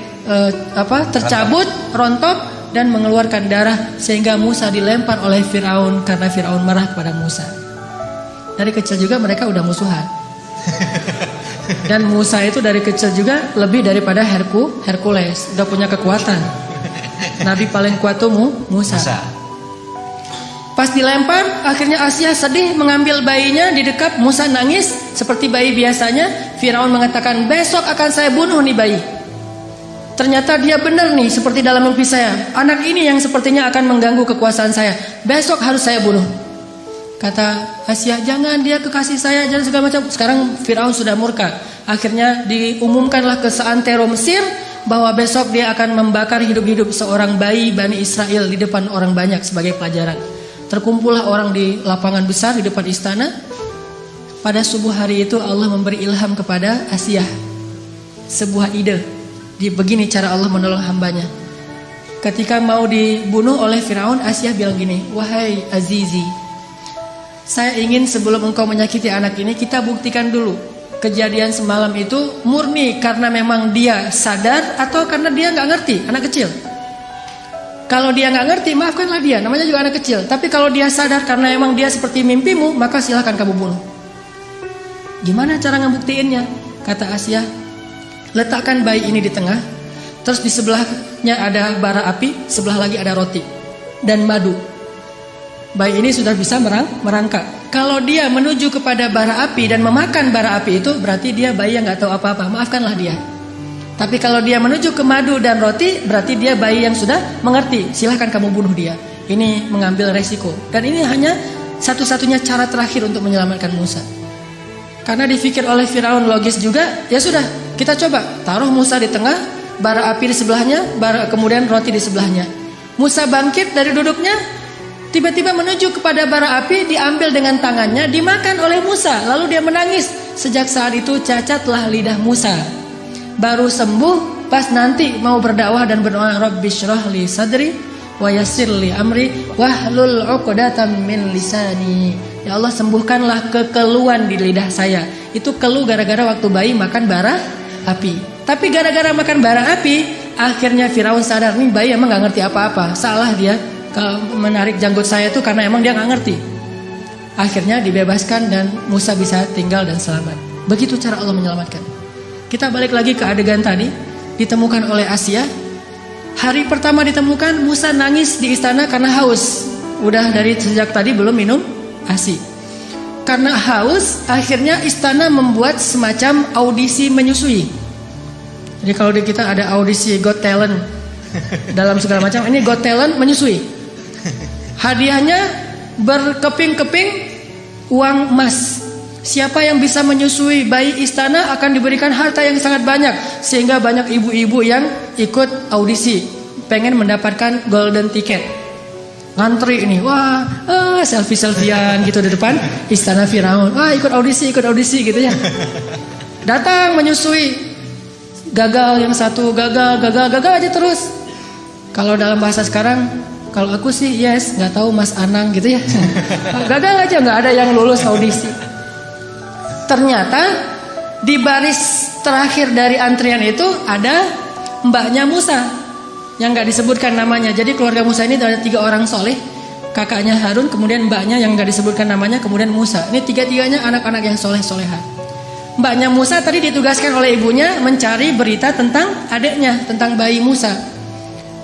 tercabut, rontok dan mengeluarkan darah, sehingga Musa dilempar oleh Firaun karena Firaun marah kepada Musa. Dari kecil juga mereka udah musuhan. Dan Musa itu dari kecil juga lebih daripada Hercules, udah punya kekuatan. Nabi paling kuat tuh Musa. Pas dilempar, akhirnya Asia sedih mengambil bayinya, didekap, Musa nangis seperti bayi biasanya. Firaun mengatakan, "Besok akan saya bunuh nih bayi." Ternyata dia benar nih, seperti dalam mimpi saya. Anak ini yang sepertinya akan mengganggu kekuasaan saya. Besok harus saya bunuh. Kata Asia, "Jangan, dia kekasih saya, jangan segala macam." Sekarang Firaun sudah murka. Akhirnya diumumkanlah ke seantero Mesir bahwa besok dia akan membakar hidup-hidup seorang bayi Bani Israel di depan orang banyak sebagai pelajaran. Terkumpullah orang di lapangan besar di depan istana. Pada subuh hari itu Allah memberi ilham kepada Asia sebuah ide. Begini cara Allah menolong hambanya. Ketika mau dibunuh oleh Firaun, Asia bilang gini, "Wahai Azizi, saya ingin sebelum engkau menyakiti anak ini, kita buktikan dulu kejadian semalam itu murni karena memang dia sadar atau karena dia nggak ngerti, anak kecil. Kalau dia nggak ngerti, maafkanlah dia, namanya juga anak kecil. Tapi kalau dia sadar karena emang dia seperti mimpimu, maka silahkan kamu bunuh." Gimana cara ngebuktiinnya? Kata Asia, "Letakkan bayi ini di tengah, terus di sebelahnya ada bara api, sebelah lagi ada roti dan madu. Bayi ini sudah bisa merangkak. Kalau dia menuju kepada bara api dan memakan bara api itu, berarti dia bayi yang nggak tahu apa-apa, maafkanlah dia. Tapi kalau dia menuju ke madu dan roti, berarti dia bayi yang sudah mengerti. Silahkan kamu bunuh dia." Ini mengambil resiko. Dan ini hanya satu-satunya cara terakhir untuk menyelamatkan Musa. Karena dipikir oleh Firaun logis juga, ya sudah, kita coba. Taruh Musa di tengah, bara api di sebelahnya, kemudian roti di sebelahnya. Musa bangkit dari duduknya, tiba-tiba menuju kepada bara api, diambil dengan tangannya, dimakan oleh Musa. Lalu dia menangis. Sejak saat itu cacatlah lidah Musa. Baru sembuh pas nanti mau berdakwah dan berdoa, "Rabbi shrah li sadri wa yassir li amri wahlul 'uqdatam min lisani." Ya Allah, sembuhkanlah kekeluhan di lidah saya. Itu keluh gara-gara waktu bayi makan bara api. Tapi gara-gara makan bara api, akhirnya Firaun sadar, nih bayi emang gak ngerti apa-apa. Salah dia kalau menarik janggut saya itu karena emang dia gak ngerti. Akhirnya dibebaskan dan Musa bisa tinggal dan selamat. Begitu cara Allah menyelamatkan. Kita balik lagi ke adegan tadi. Ditemukan oleh Asia. Hari pertama ditemukan, Musa nangis di istana karena haus. Udah dari sejak tadi belum minum ASI. Karena haus, akhirnya istana membuat semacam audisi menyusui. Jadi kalau di kita ada audisi Got Talent dalam segala macam, ini Got Talent menyusui. Hadiahnya berkeping-keping uang emas. Siapa yang bisa menyusui bayi istana akan diberikan harta yang sangat banyak. Sehingga banyak ibu-ibu yang ikut audisi, pengen mendapatkan golden ticket. Ngantri ini, wah, selfie-selfian gitu di depan istana Firaun. Wah, ikut audisi gitu ya. Datang menyusui, gagal yang satu, gagal aja terus. Kalau dalam bahasa sekarang, kalau aku sih yes, nggak tahu Mas Anang gitu ya. Gagal aja, nggak ada yang lulus audisi. Ternyata di baris terakhir dari antrian itu ada mbaknya Musa yang nggak disebutkan namanya. Jadi keluarga Musa ini ada 3 orang soleh, kakaknya Harun, kemudian mbaknya yang nggak disebutkan namanya, kemudian Musa. Ini 3-tiganya anak-anak yang soleh-soleha. Mbaknya Musa tadi ditugaskan oleh ibunya mencari berita tentang adiknya, tentang bayi Musa.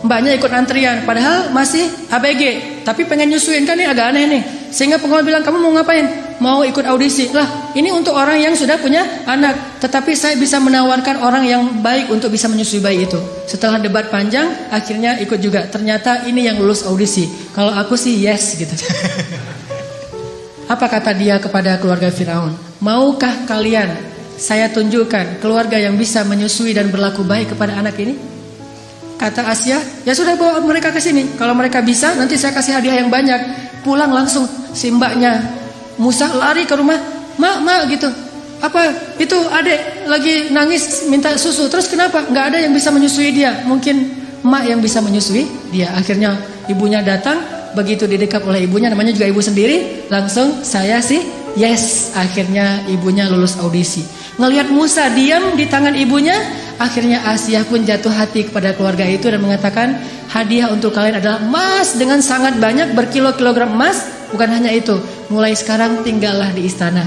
Mbaknya ikut antrian, padahal masih ABG, tapi pengen nyusuin, kan ini agak aneh nih. Sehingga pengawal bilang, kamu mau ngapain? Mau ikut audisi. Lah, ini untuk orang yang sudah punya anak, tetapi saya bisa menawarkan orang yang baik untuk bisa menyusui bayi itu. Setelah debat panjang, akhirnya ikut juga. Ternyata ini yang lulus audisi. Kalau aku sih yes gitu. Apa kata dia kepada keluarga Firaun? Maukah kalian saya tunjukkan keluarga yang bisa menyusui dan berlaku baik kepada anak ini? Kata Asia, ya sudah bawa mereka ke sini. Kalau mereka bisa, nanti saya kasih hadiah yang banyak. Pulang langsung si mbaknya Musa lari ke rumah, mak gitu. Apa itu adek lagi nangis minta susu. Terus kenapa? Nggak ada yang bisa menyusui dia. Mungkin mak yang bisa menyusui dia. Akhirnya ibunya datang. Begitu didekap oleh ibunya, namanya juga ibu sendiri, langsung saya sih yes. Akhirnya ibunya lulus audisi. Ngelihat Musa diam di tangan ibunya, akhirnya Asia pun jatuh hati kepada keluarga itu dan mengatakan, hadiah untuk kalian adalah emas dengan sangat banyak, berkilo-kilogram emas. Bukan hanya itu, mulai sekarang tinggallah di istana.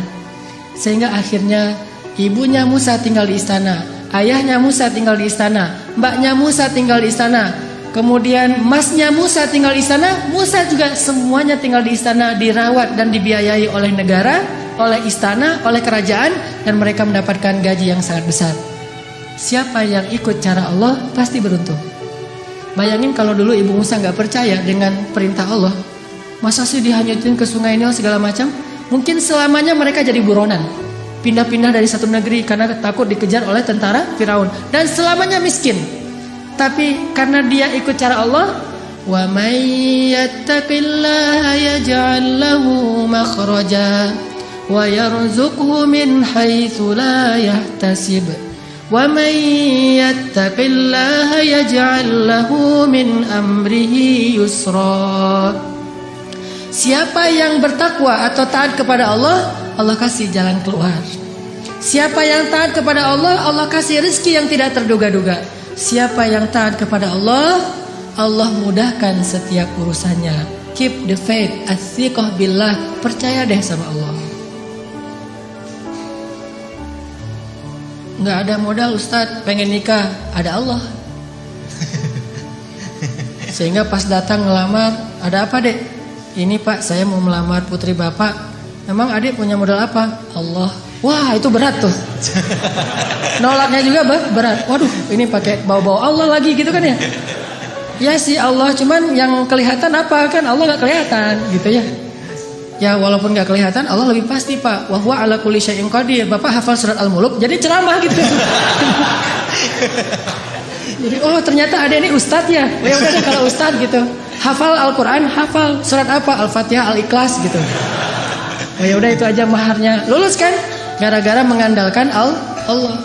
Sehingga akhirnya ibunya Musa tinggal di istana, ayahnya Musa tinggal di istana, mbaknya Musa tinggal di istana, kemudian masnya Musa tinggal di istana. Musa juga semuanya tinggal di istana, dirawat dan dibiayai oleh negara, oleh istana, oleh kerajaan, dan mereka mendapatkan gaji yang sangat besar. Siapa yang ikut cara Allah pasti beruntung. Bayangin kalau dulu ibu Musa nggak percaya dengan perintah Allah, masa sih dihanyutin ke sungai Nil segala macam? Mungkin selamanya mereka jadi buronan, pindah-pindah dari satu negeri karena takut dikejar oleh tentara Firaun, dan selamanya miskin. Tapi karena dia ikut cara Allah, wa may yattaqillaha yaj'al lahu makhraja wa yarzuqhu min haitsu la yahtasib. Wa may yattaqillaha yaj'al lahu min amrihi yusra. Siapa yang bertakwa atau taat kepada Allah, Allah kasih jalan keluar. Siapa yang taat kepada Allah, Allah kasih rezeki yang tidak terduga-duga. Siapa yang taat kepada Allah, Allah mudahkan setiap urusannya. Keep the faith, athiqah billah, percaya deh sama Allah. Nggak ada modal Ustadz, pengen nikah, ada Allah. Sehingga pas datang ngelamar, ada apa dek? Ini Pak, saya mau melamar putri Bapak. Emang adik punya modal apa? Allah. Wah, itu berat tuh. Nolaknya juga berat. Waduh, ini pakai bau-bau Allah lagi gitu kan ya? Ya sih Allah, cuman yang kelihatan apa kan? Allah nggak kelihatan gitu ya. Ya walaupun nggak kelihatan, Allah lebih pasti Pak. Wa huwa ala kulli syai'in qadir. Bapak hafal surat Al-Muluk, jadi ceramah gitu. Jadi oh ternyata ada ini ustadz ya. Ya udah deh kalau ustadz gitu. Hafal Al-Quran, hafal surat apa? Al-Fatihah, Al-Ikhlas gitu. Oh ya udah itu aja maharnya. Lulus kan? Gara-gara mengandalkan Allah.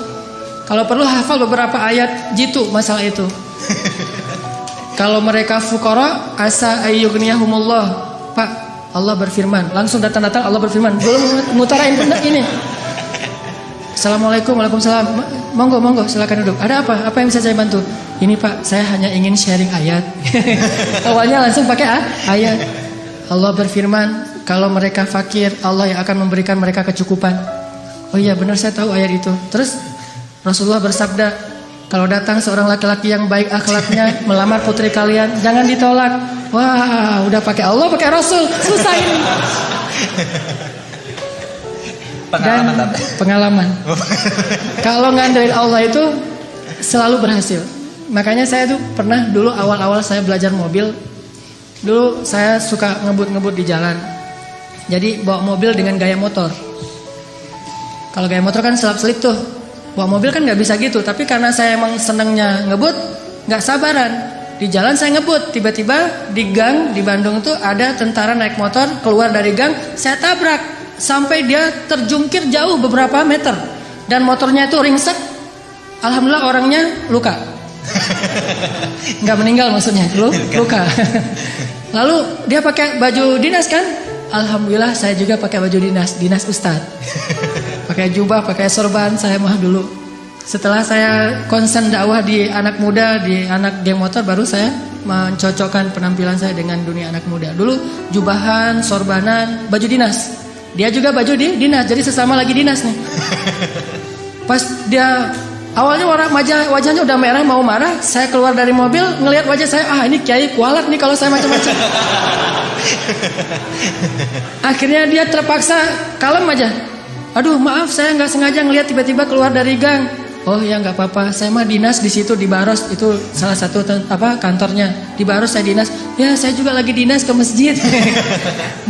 Kalau perlu hafal beberapa ayat jitu masalah itu. Kalau mereka fuqara, asa ayyughniyahumullah. Pak, Allah berfirman. Langsung datang-datang Allah berfirman. Belum mutarain ini. Assalamualaikum, waalaikumsalam. Monggo, silakan duduk. Ada apa? Apa yang bisa saya bantu? Ini Pak, saya hanya ingin sharing ayat. Awalnya langsung pakai ayat. Allah berfirman, kalau mereka fakir, Allah yang akan memberikan mereka kecukupan. Oh iya benar, saya tahu ayat itu. Terus Rasulullah bersabda, kalau datang seorang laki-laki yang baik akhlaknya melamar putri kalian, jangan ditolak. Wah, udah pakai Allah, pakai Rasul, susah ini. Pengalaman. Kalau ngandelin Allah itu selalu berhasil. Makanya saya tuh pernah dulu awal-awal saya belajar mobil, dulu saya suka ngebut-ngebut di jalan. Jadi bawa mobil dengan gaya motor. Kalau gaya motor kan selap-selip tuh. Bawa mobil kan nggak bisa gitu. Tapi karena saya emang senengnya ngebut, nggak sabaran. Di jalan saya ngebut, tiba-tiba di gang di Bandung tuh ada tentara naik motor keluar dari gang, saya tabrak sampai dia terjungkir jauh beberapa meter dan motornya itu ringsek. Alhamdulillah orangnya luka. Nggak meninggal maksudnya, luka. Lalu dia pakai baju dinas kan? Alhamdulillah saya juga pakai baju dinas ustadz. Pakai jubah, pakai sorban, saya mah dulu Setelah saya concern dakwah di anak muda, di anak geng motor, baru saya mencocokkan penampilan saya dengan dunia anak muda. Dulu jubahan, sorbanan, baju dinas. Dia juga baju dinas, jadi sesama lagi dinas nih. Pas dia awalnya wajahnya udah merah mau marah, saya keluar dari mobil ngelihat wajah saya, ini kiai kualat nih kalau saya macam-macam. Akhirnya dia terpaksa kalem aja. Aduh maaf saya nggak sengaja ngelihat tiba-tiba keluar dari gang. Oh ya nggak apa-apa, saya mah dinas di situ di Baros, itu salah satu kantornya di Baros saya dinas. Ya saya juga lagi dinas ke masjid.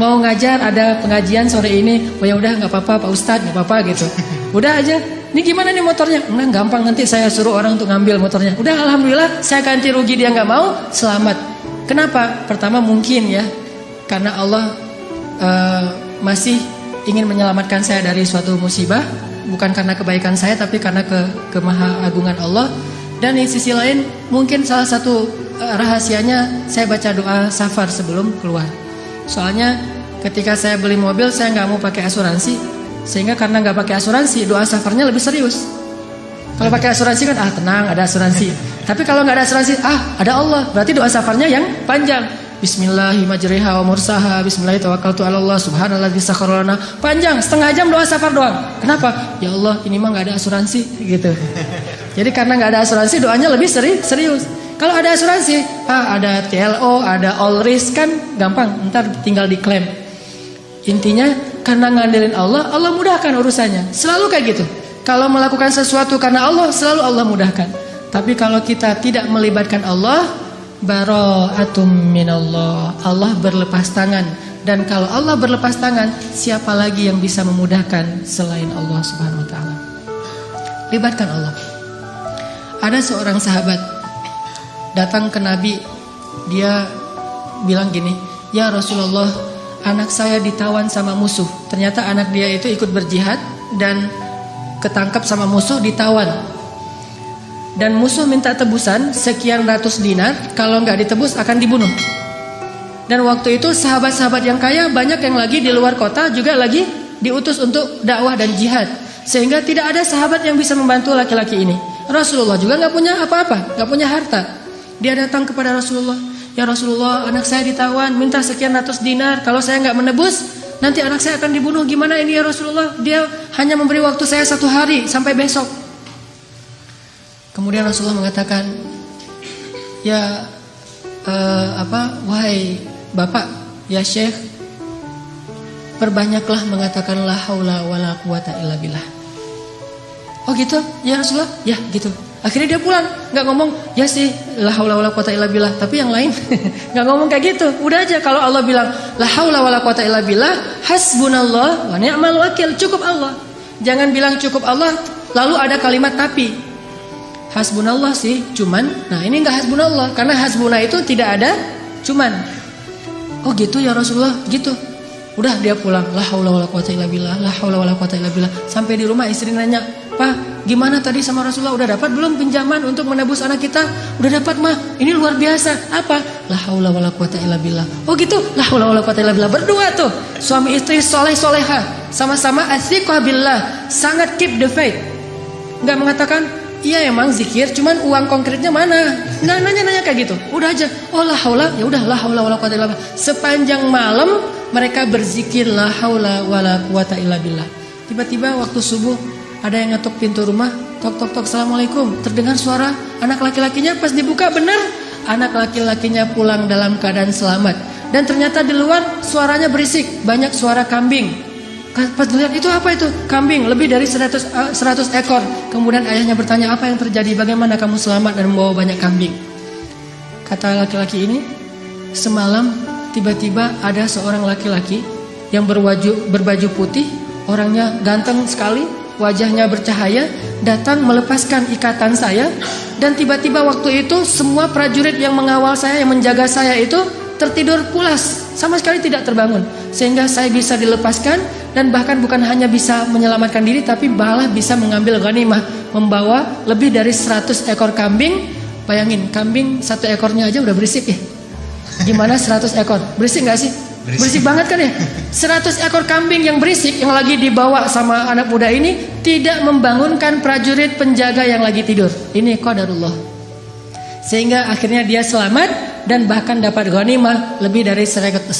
Mau ngajar ada pengajian sore ini. Oh ya udah nggak apa-apa Pak Ustadz, nggak apa-apa gitu. Udah aja. Ini gimana nih motornya? Nah gampang, nanti saya suruh orang untuk ngambil motornya. Udah alhamdulillah saya ganti rugi, dia nggak mau, selamat. Kenapa? Pertama mungkin ya karena Allah masih ingin menyelamatkan saya dari suatu musibah. Bukan karena kebaikan saya, tapi karena kemahaagungan Allah. Dan di sisi lain mungkin salah satu rahasianya saya baca doa safar sebelum keluar. Soalnya ketika saya beli mobil saya nggak mau pakai asuransi, sehingga karena nggak pakai asuransi doa safarnya lebih serius. Kalau pakai asuransi kan tenang ada asuransi. Tapi kalau nggak ada asuransi ada Allah, berarti doa safarnya yang panjang. Bismillahirrahmanirrahim wa mursaha bismillahirrahmanirrahim subhanalladzi sakhkhara lana. Panjang, setengah jam doa safar doang. Kenapa? Ya Allah, ini mah enggak ada asuransi gitu. Jadi karena enggak ada asuransi doanya lebih serius. Kalau ada asuransi, ada TLO, ada all risk kan gampang, ntar tinggal diklaim. Intinya karena ngandelin Allah, Allah mudahkan urusannya. Selalu kayak gitu. Kalau melakukan sesuatu karena Allah, selalu Allah mudahkan. Tapi kalau kita tidak melibatkan Allah, bara'atum minallah, Allah berlepas tangan. Dan kalau Allah berlepas tangan, siapa lagi yang bisa memudahkan selain Allah Subhanahu wa taala? Libatkan Allah. Ada seorang sahabat datang ke Nabi, dia bilang gini, "Ya Rasulullah, anak saya ditawan sama musuh." Ternyata anak dia itu ikut berjihad dan ketangkap sama musuh, ditawan. Dan musuh minta tebusan sekian ratus dinar, kalau nggak ditebus akan dibunuh. Dan waktu itu sahabat-sahabat yang kaya banyak yang lagi di luar kota juga lagi diutus untuk dakwah dan jihad, sehingga tidak ada sahabat yang bisa membantu laki-laki ini. Rasulullah juga nggak punya apa-apa, nggak punya harta. Dia datang kepada Rasulullah, "Ya Rasulullah, anak saya ditawan, minta sekian ratus dinar, kalau saya nggak menebus nanti anak saya akan dibunuh. Gimana ini ya Rasulullah? Dia hanya memberi waktu saya 1 hari sampai besok." Kemudian Rasulullah mengatakan, "Ya wahai Bapak, ya Syekh, perbanyaklah mengatakan la haula wala quwata illa billah." Oh gitu? Ya Rasulullah? Ya gitu. Akhirnya dia pulang, nggak ngomong ya sih la haula wala quwata illa billah, tapi yang lain nggak ngomong kayak gitu. Udah aja kalau Allah bilang la haula wala quwata illa billah, hasbunallah wa ni'mal wakil, cukup Allah. Jangan bilang cukup Allah lalu ada kalimat tapi. Hasbunallah sih, cuman. Nah ini enggak hasbunallah, karena hasbuna itu tidak ada cuman. Oh gitu ya Rasulullah, gitu. Udah dia pulang, la haula wala quwata illa billah, la haula wala quwata illa billah. Sampai di rumah istri nanya, "Pak, gimana tadi sama Rasulullah? Udah dapat belum pinjaman untuk menebus anak kita?" "Udah dapat mah, ini luar biasa." "Apa?" "La haula wala quwata illa billah." "Oh gitu, la haula wala quwata illa billah." Berdua tuh, suami istri soleh-soleha, sama-sama athiqah billah, sangat keep the faith. Enggak mengatakan, "Iya emang zikir, cuman uang konkretnya mana?" Nggak nanya-nanya kayak gitu. Udah aja, oh la haula, ya udah la haula wala quwata illa billah. Sepanjang malam mereka berzikir la haula wala quwata illa billah. Tiba-tiba waktu subuh ada yang ngetuk pintu rumah, tok tok tok, "Assalamualaikum." Terdengar suara anak laki-lakinya, pas dibuka benar anak laki-lakinya pulang dalam keadaan selamat. Dan ternyata di luar suaranya berisik, banyak suara kambing. Pas dilihat itu apa itu? Kambing, lebih dari 100 ekor. Kemudian ayahnya bertanya, "Apa yang terjadi? Bagaimana kamu selamat dan membawa banyak kambing?" Kata laki-laki ini, "Semalam tiba-tiba ada seorang laki-laki yang berbaju putih, orangnya ganteng sekali, wajahnya bercahaya, datang melepaskan ikatan saya. Dan tiba-tiba waktu itu semua prajurit yang mengawal saya, yang menjaga saya itu tertidur pulas, sama sekali tidak terbangun. Sehingga saya bisa dilepaskan. Dan bahkan bukan hanya bisa menyelamatkan diri, tapi malah bisa mengambil ghanimah, membawa lebih dari 100 ekor kambing. Bayangin, kambing 1 ekornya aja udah berisik ya. Gimana 100 ekor? Berisik gak sih? Berisik banget kan ya? 100 ekor kambing yang berisik yang lagi dibawa sama anak muda ini tidak membangunkan prajurit penjaga yang lagi tidur. Ini qadarullah. Sehingga akhirnya dia selamat dan bahkan dapat ghanimah lebih dari 100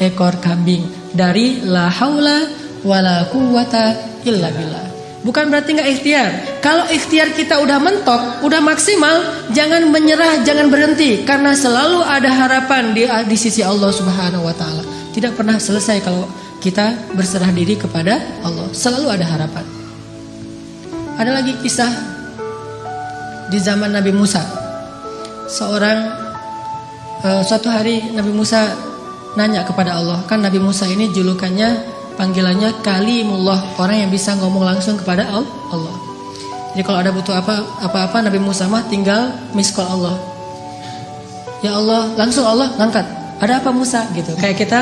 ekor kambing dari la haula wala quwata illa billah. Bukan berarti nggak ikhtiar. Kalau ikhtiar kita udah mentok, udah maksimal, jangan menyerah, jangan berhenti, karena selalu ada harapan di sisi Allah Subhanahu Wa Taala. Tidak pernah selesai kalau kita berserah diri kepada Allah. Selalu ada harapan. Ada lagi kisah di zaman Nabi Musa. Suatu hari Nabi Musa nanya kepada Allah. Kan Nabi Musa ini julukannya, panggilannya Kalimullah, orang yang bisa ngomong langsung kepada Allah. Jadi kalau ada butuh apa-apa Nabi Musa mah tinggal miss call Allah. Ya Allah, langsung Allah ngangkat. Ada apa Musa gitu. Kayak kita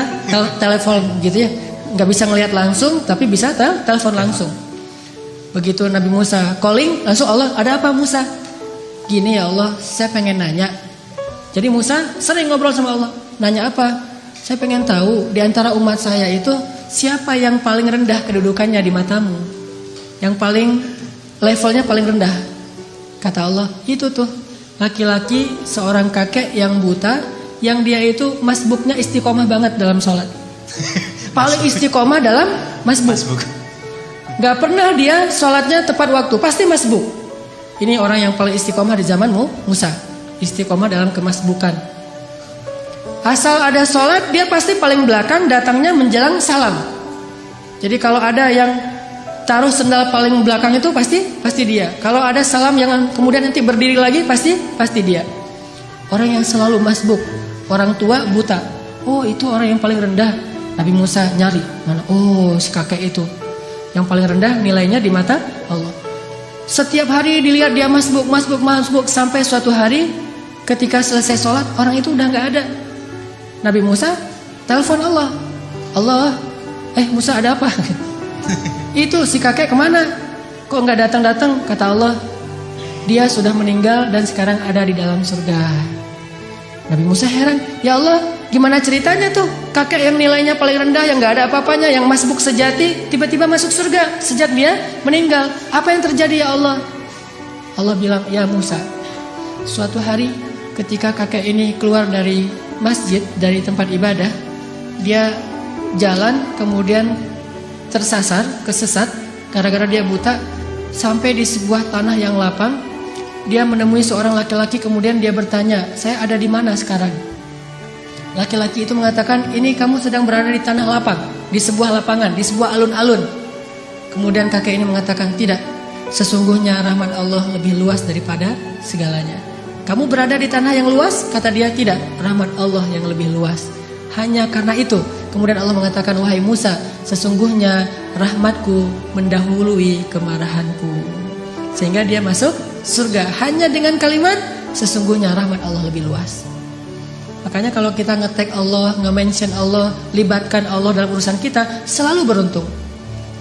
telepon gitu ya. Nggak bisa ngelihat langsung tapi bisa telepon langsung. Begitu Nabi Musa calling, langsung Allah, ada apa Musa? Gini ya Allah, saya pengen nanya. Jadi Musa sering ngobrol sama Allah. Nanya apa? Saya pengen tahu di antara umat saya itu siapa yang paling rendah kedudukannya di matamu? Yang paling levelnya paling rendah. Kata Allah, itu tuh laki-laki seorang kakek yang buta, yang dia itu masbuknya istiqomah banget dalam sholat. Paling istiqomah dalam masbuk. Gak pernah dia sholatnya tepat waktu, pasti masbuk. Ini orang yang paling istiqomah di zamanmu, Musa. Istiqomah dalam kemasbukan. Asal ada sholat, dia pasti paling belakang, datangnya menjelang salam. Jadi kalau ada yang taruh sendal paling belakang itu pasti dia. Kalau ada salam yang kemudian nanti berdiri lagi pasti dia. Orang yang selalu masbuk, orang tua buta. Oh, itu orang yang paling rendah. Nabi Musa nyari mana? Oh, si kakek itu yang paling rendah nilainya di mata Allah. Setiap hari dilihat dia masbuk sampai suatu hari ketika selesai sholat orang itu udah nggak ada. Nabi Musa telepon Allah. Allah, Musa ada apa? Itu si kakek kemana? Kok nggak datang? Kata Allah, dia sudah meninggal dan sekarang ada di dalam surga. Nabi Musa heran, ya Allah, gimana ceritanya tuh? Kakek yang nilainya paling rendah, yang nggak ada apa-apanya, yang masbuk sejati, tiba-tiba masuk surga sejak dia meninggal. Apa yang terjadi ya Allah? Allah bilang, ya Musa, suatu hari ketika kakek ini keluar dari masjid, dari tempat ibadah, dia jalan kemudian kesesat gara-gara dia buta, sampai di sebuah tanah yang lapang. Dia menemui seorang laki-laki, kemudian dia bertanya, saya ada di mana sekarang? Laki-laki itu mengatakan, ini kamu sedang berada di tanah lapang, di sebuah lapangan, di sebuah alun-alun. Kemudian kakek ini mengatakan, tidak, sesungguhnya rahmat Allah lebih luas daripada segalanya. Kamu berada di tanah yang luas? Kata dia, tidak, rahmat Allah yang lebih luas. Hanya karena itu, kemudian Allah mengatakan, wahai Musa, sesungguhnya rahmatku mendahului kemarahanku. Sehingga dia masuk surga hanya dengan kalimat, sesungguhnya rahmat Allah lebih luas. Makanya kalau kita nge-tag Allah, nge-mention Allah, libatkan Allah dalam urusan kita, selalu beruntung.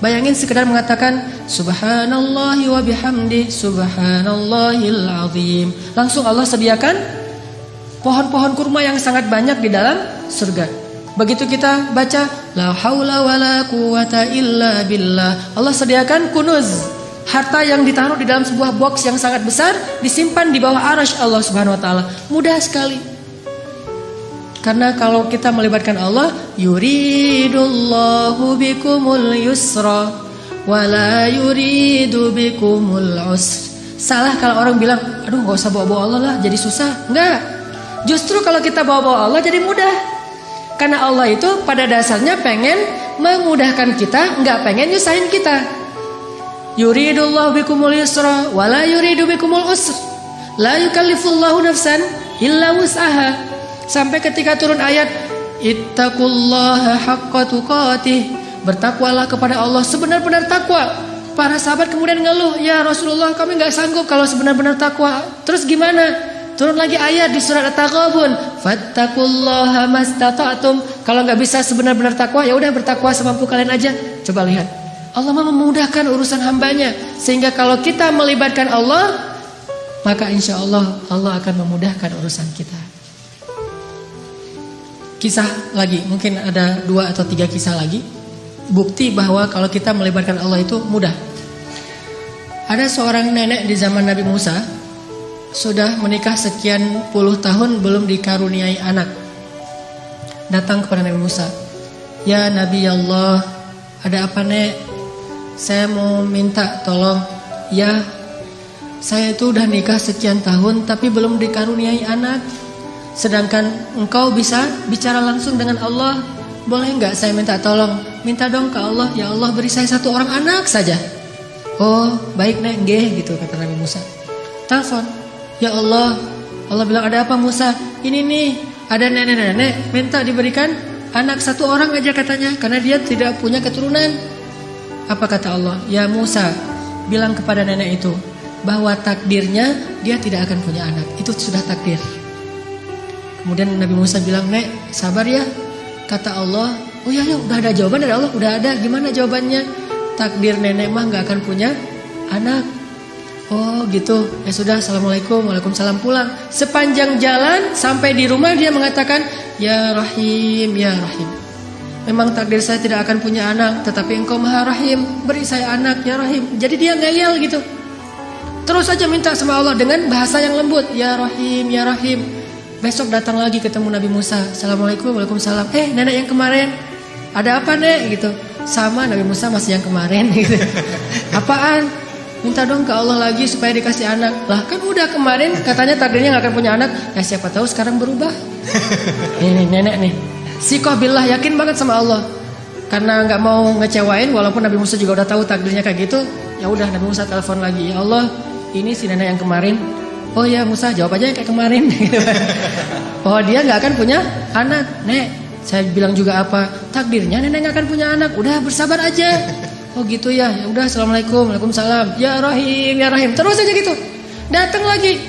Bayangin sekedar mengatakan subhanallahi wa bihamdi subhanallahil azim, langsung Allah sediakan pohon-pohon kurma yang sangat banyak di dalam surga. Begitu kita baca la haula wala quwata illa billah, Allah sediakan kunuz, harta yang ditaruh di dalam sebuah box yang sangat besar, disimpan di bawah arasy Allah Subhanahu wa taala. Mudah sekali. Karena kalau kita melibatkan Allah, yuridullahu bikumul yusra wala yuridu bikumul usr. Salah kalau orang bilang, aduh gak usah bawa-bawa Allah lah, jadi susah. Enggak. Justru kalau kita bawa-bawa Allah jadi mudah. Karena Allah itu pada dasarnya pengen memudahkan kita, enggak pengen nyusahin kita. Yuridullahu bikumul yusra wala yuridu bikumul usr. La yukallifullahu nafsan illa wus'aha. Sampai ketika turun ayat ittaqullaha haqqa tuqatih, bertakwalah kepada Allah sebenar-benar takwa. Para sahabat kemudian ngeluh, ya Rasulullah, kami enggak sanggup kalau sebenar-benar takwa. Terus gimana? Turun lagi ayat di surat At-Taghabun, fattaqullaha mastata'tum. Kalau enggak bisa sebenar-benar takwa, ya udah bertakwa semampu kalian aja. Coba lihat, Allah memudahkan urusan hambanya, sehingga kalau kita melibatkan Allah, maka insya Allah Allah akan memudahkan urusan kita. kisah lagi, mungkin ada 2 atau 3 kisah lagi. Bukti bahwa kalau kita melibatkan Allah itu mudah. Ada seorang nenek di zaman Nabi Musa, sudah menikah sekian puluh tahun belum dikaruniai anak. Datang kepada Nabi Musa, "Ya Nabi Allah, ada apa nek? Saya mau minta tolong. Ya, saya itu udah nikah sekian tahun tapi belum dikaruniai anak. Sedangkan engkau bisa bicara langsung dengan Allah. Boleh nggak saya minta tolong? Minta dong ke Allah, ya Allah beri saya 1 orang anak saja." "Oh baik nek, nggih," gitu kata Nabi Musa. Telepon, "Ya Allah." Allah bilang, "Ada apa Musa?" "Ini nih, ada nenek-nenek minta diberikan anak 1 orang aja katanya, karena dia tidak punya keturunan." Apa kata Allah? "Ya Musa, bilang kepada nenek itu bahwa takdirnya dia tidak akan punya anak. Itu sudah takdir." Kemudian Nabi Musa bilang, "Nek, sabar ya." Kata Allah, "Oh ya, udah ada jawaban dari Allah, udah ada. Gimana jawabannya?" "Takdir nenek mah gak akan punya anak." "Oh gitu, ya sudah, assalamualaikum." Waalaikumsalam, pulang. Sepanjang jalan sampai di rumah dia mengatakan, "Ya Rahim, ya Rahim, memang takdir saya tidak akan punya anak, tetapi engkau maha Rahim, beri saya anak ya Rahim." Jadi dia ngeyel gitu, terus aja minta sama Allah dengan bahasa yang lembut, "Ya Rahim, ya Rahim." Besok datang lagi ketemu Nabi Musa, "Assalamualaikum." Waalaikumsalam. "Nenek yang kemarin, ada apa nek?" gitu. Sama Nabi Musa masih yang kemarin gitu. "Apaan?" "Minta dong ke Allah lagi supaya dikasih anak." "Lah kan udah kemarin katanya takdirnya gak akan punya anak." "Ya siapa tahu sekarang berubah." Ini nenek nih, sikoh billah, yakin banget sama Allah. Karena gak mau ngecewain, walaupun Nabi Musa juga udah tahu takdirnya kayak gitu, ya udah Nabi Musa telepon lagi, "Ya Allah, ini si nenek yang kemarin." "Oh ya Musa, jawab aja kayak kemarin." Bahwa dia gak akan punya anak. "Nek, saya bilang juga apa? Takdirnya nenek gak akan punya anak. Udah bersabar aja." "Oh gitu ya. Ya udah, assalamualaikum." Waalaikumsalam. "Ya Rahim, ya Rahim." Terus aja gitu. Datang lagi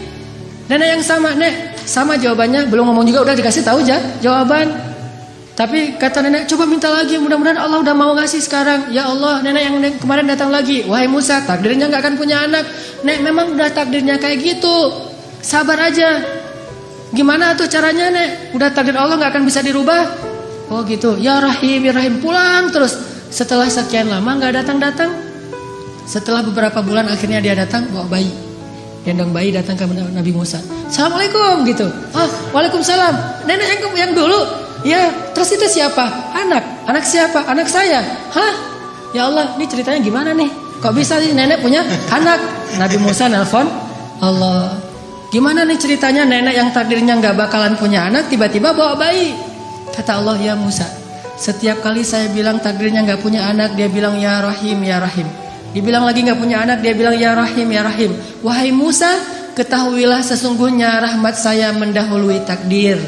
nenek yang sama, "Nek, sama jawabannya." Belum ngomong juga udah dikasih tahu aja jawaban. Tapi kata nenek, "Coba minta lagi, mudah-mudahan Allah udah mau ngasih sekarang." "Ya Allah, nenek yang kemarin datang lagi, wahai Musa, takdirnya gak akan punya anak. Nek, memang udah takdirnya kayak gitu. Sabar aja." "Gimana tuh caranya nek? Udah takdir Allah gak akan bisa dirubah." "Oh gitu, ya Rahim, ya Rahim." Pulang terus. Setelah sekian lama gak datang-datang. Setelah beberapa bulan akhirnya dia datang bawa bayi. Gendong bayi datang ke Nabi Musa. "Assalamualaikum," gitu. "Oh, waalaikumsalam. Nenek yang dulu." "Ya, terus itu siapa?" "Anak. Anak siapa?" "Anak saya." "Hah? Ya Allah, ini ceritanya gimana nih? Kok bisa sih nenek punya anak?" Nabi Musa nelpon Allah. "Gimana nih ceritanya nenek yang takdirnya gak bakalan punya anak tiba-tiba bawa bayi?" Kata Allah, "Ya Musa, setiap kali saya bilang takdirnya gak punya anak, dia bilang ya Rahim, ya Rahim. Dibilang lagi gak punya anak, dia bilang ya Rahim, ya Rahim. Wahai Musa, ketahuilah sesungguhnya rahmat saya mendahului takdir."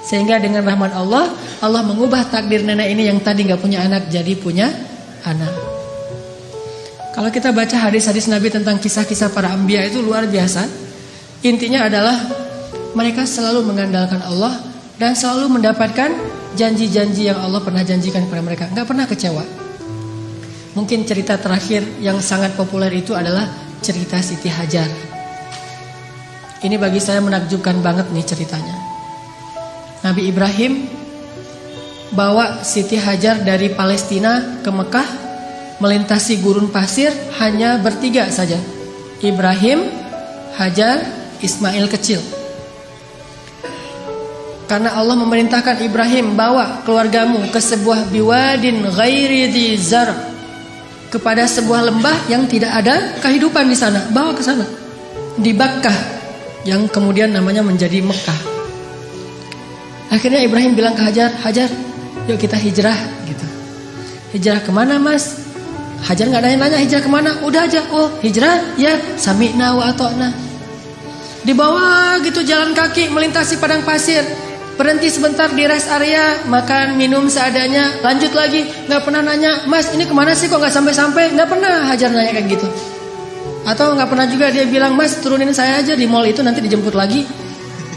Sehingga dengan rahmat Allah, Allah mengubah takdir nenek ini yang tadi gak punya anak jadi punya anak. Kalau kita baca hadis-hadis Nabi tentang kisah-kisah para anbiya itu luar biasa. Intinya adalah mereka selalu mengandalkan Allah dan selalu mendapatkan janji-janji yang Allah pernah janjikan kepada mereka. Gak pernah kecewa. Mungkin cerita terakhir yang sangat populer itu adalah cerita Siti Hajar. Ini bagi saya menakjubkan banget nih ceritanya. Nabi Ibrahim bawa Siti Hajar dari Palestina ke Mekah, melintasi gurun pasir hanya bertiga saja. Ibrahim, Hajar, Ismail kecil. Karena Allah memerintahkan Ibrahim, bawa keluargamu ke sebuah biwadin ghairi dzi zar, kepada sebuah lembah yang tidak ada kehidupan di sana, bawa ke sana. Di Bakkah yang kemudian namanya menjadi Mekah. Akhirnya Ibrahim bilang ke Hajar, "Hajar, yuk kita hijrah," gitu. "Hijrah kemana mas?" Hajar gak nanya-nanya hijrah kemana, udah aja, "Oh hijrah, ya sami'na wa ata'na." Dibawa gitu jalan kaki melintasi padang pasir, berhenti sebentar di rest area, makan minum seadanya, lanjut lagi. Gak pernah nanya, "Mas ini kemana sih kok gak sampai-sampai?" Gak pernah Hajar nanya kayak gitu. Atau gak pernah juga dia bilang, "Mas turunin saya aja di mall itu nanti dijemput lagi."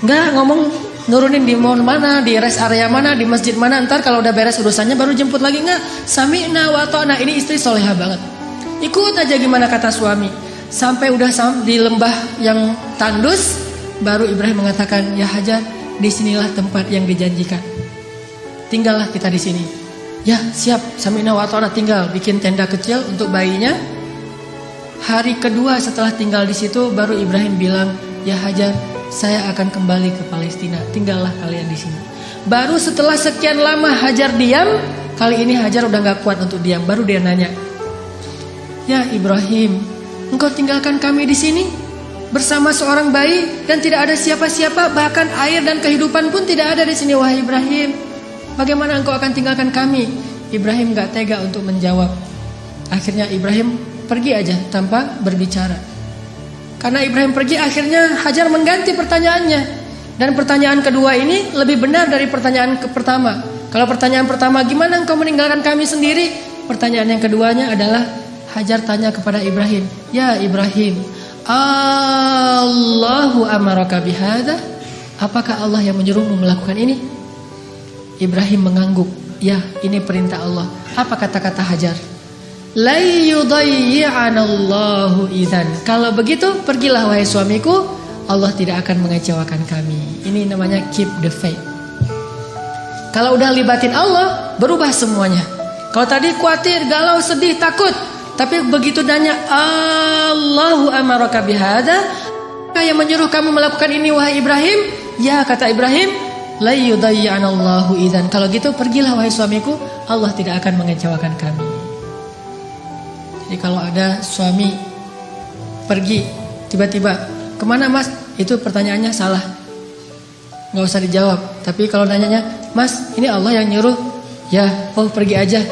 Gak ngomong nurunin di mall mana, di rest area mana, di masjid mana, ntar kalau udah beres urusannya baru jemput lagi. Enggak, sami'na wa ta'na. Ini istri soleha banget, ikut aja gimana kata suami. Sampai udah di lembah yang tandus, baru Ibrahim mengatakan, "Ya Hajar, disinilah tempat yang dijanjikan." tinggallah kita di sini. Ya siap, sami'na wa ata'na, tinggal bikin tenda kecil untuk bayinya. Hari kedua setelah tinggal di situ, baru Ibrahim bilang, ya Hajar, saya akan kembali ke Palestina, tinggallah kalian di sini. Baru setelah sekian lama Hajar diam, kali ini Hajar udah gak kuat untuk diam. Baru dia nanya, ya Ibrahim, engkau tinggalkan kami di sini bersama seorang bayi dan tidak ada siapa-siapa, bahkan air dan kehidupan pun tidak ada di sini. Wahai Ibrahim, bagaimana engkau akan tinggalkan kami? Ibrahim gak tega untuk menjawab. Akhirnya Ibrahim pergi aja tanpa berbicara. Karena Ibrahim pergi, akhirnya Hajar mengganti pertanyaannya. Dan pertanyaan kedua ini lebih benar dari pertanyaan pertama. Kalau pertanyaan pertama, gimana engkau meninggalkan kami sendiri? Pertanyaan yang keduanya adalah, Hajar tanya kepada Ibrahim, ya Ibrahim, Allahu amaraka bihadza? Apakah Allah yang menyuruhmu melakukan ini? Ibrahim mengangguk, ya ini perintah Allah. Apa kata-kata Hajar? La yudayyi'anallahu idzan. Kalau begitu pergilah wahai suamiku, Allah tidak akan mengecewakan kami. Ini namanya keep the faith. Kalau udah libatin Allah, berubah semuanya. Kalau tadi khawatir, galau, sedih, takut, tapi begitu nanya Allahu amaraka bihadza, yang menyuruh kamu melakukan ini wahai Ibrahim? Ya, kata Ibrahim, la yudayyi'anallahu idzan. Kalau gitu pergilah wahai suamiku, Allah tidak akan mengecewakan kami. Jadi kalau ada suami pergi tiba-tiba, kemana mas? Itu pertanyaannya salah, nggak usah dijawab. Tapi kalau nanyanya, mas ini Allah yang nyuruh, ya oh pergi aja.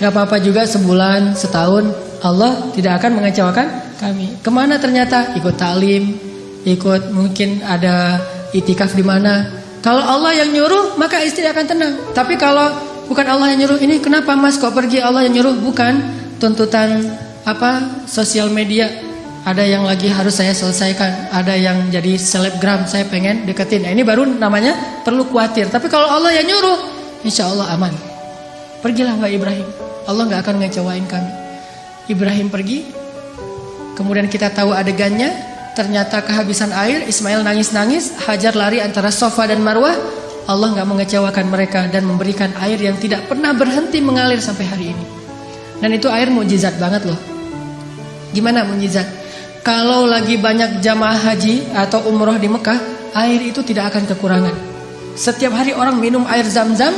Gak apa-apa juga sebulan, setahun, Allah tidak akan mengecewakan kami. Kemana ternyata? Ikut taklim, ikut mungkin ada itikaf di mana. Kalau Allah yang nyuruh, maka istri akan tenang. Tapi kalau bukan Allah yang nyuruh, ini kenapa mas kok pergi, Allah yang nyuruh? Bukan, tuntutan sosial media. Ada yang lagi harus saya selesaikan, ada yang jadi selebgram, saya pengen deketin. Nah, ini baru namanya perlu khawatir. Tapi kalau Allah yang nyuruh, insya Allah aman. Pergilah wahai Ibrahim, Allah gak akan ngecewain kami. Ibrahim pergi. Kemudian kita tahu adegannya, ternyata kehabisan air, Ismail nangis-nangis, Hajar lari antara Safa dan Marwah. Allah gak mengecewakan mereka dan memberikan air yang tidak pernah berhenti mengalir sampai hari ini. Dan itu air mukjizat banget loh. Gimana mukjizat? Kalau lagi banyak jamaah haji atau umroh di Mekah, air itu tidak akan kekurangan. Setiap hari orang minum air Zam-Zam.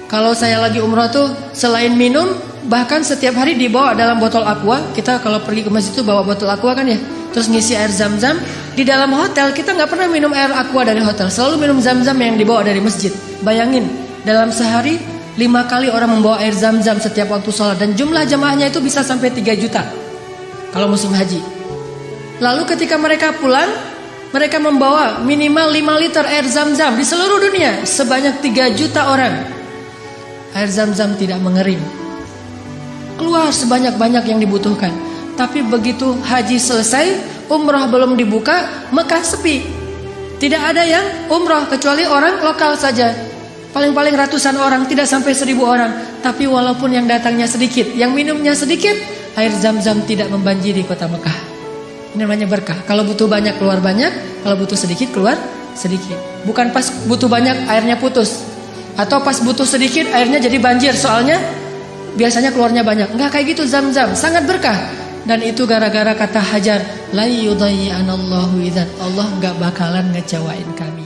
Kalau saya lagi umroh tuh, selain minum, bahkan setiap hari dibawa dalam botol aqua. Kita kalau pergi ke masjid itu bawa botol aqua kan ya, terus ngisi air Zam-Zam. Di dalam hotel kita nggak pernah minum air aqua dari hotel, selalu minum Zam-Zam yang dibawa dari masjid. Bayangin, dalam sehari 5 kali orang membawa air Zam-Zam setiap waktu sholat. Dan jumlah jamaahnya itu bisa sampai 3 juta kalau musim haji. Lalu ketika mereka pulang, mereka membawa minimal 5 liter air Zam-Zam di seluruh dunia, sebanyak 3 juta orang. Air Zam-Zam tidak mengering, keluar sebanyak-banyak yang dibutuhkan. Tapi begitu haji selesai, umroh belum dibuka, Mekah sepi. Tidak ada yang umroh kecuali orang lokal saja. Paling-paling ratusan orang, tidak sampai 1000 orang. Tapi walaupun yang datangnya sedikit, yang minumnya sedikit, air Zam-Zam tidak membanjiri kota Mekah. Ini namanya berkah. Kalau butuh banyak keluar banyak, kalau butuh sedikit keluar sedikit. Bukan pas butuh banyak airnya putus, atau pas butuh sedikit airnya jadi banjir, soalnya biasanya keluarnya banyak. Enggak kayak gitu Zam-Zam, sangat berkah. Dan itu gara-gara kata Hajar, la yudayyi'anallahu idzan, Allah enggak bakalan ngecewain kami.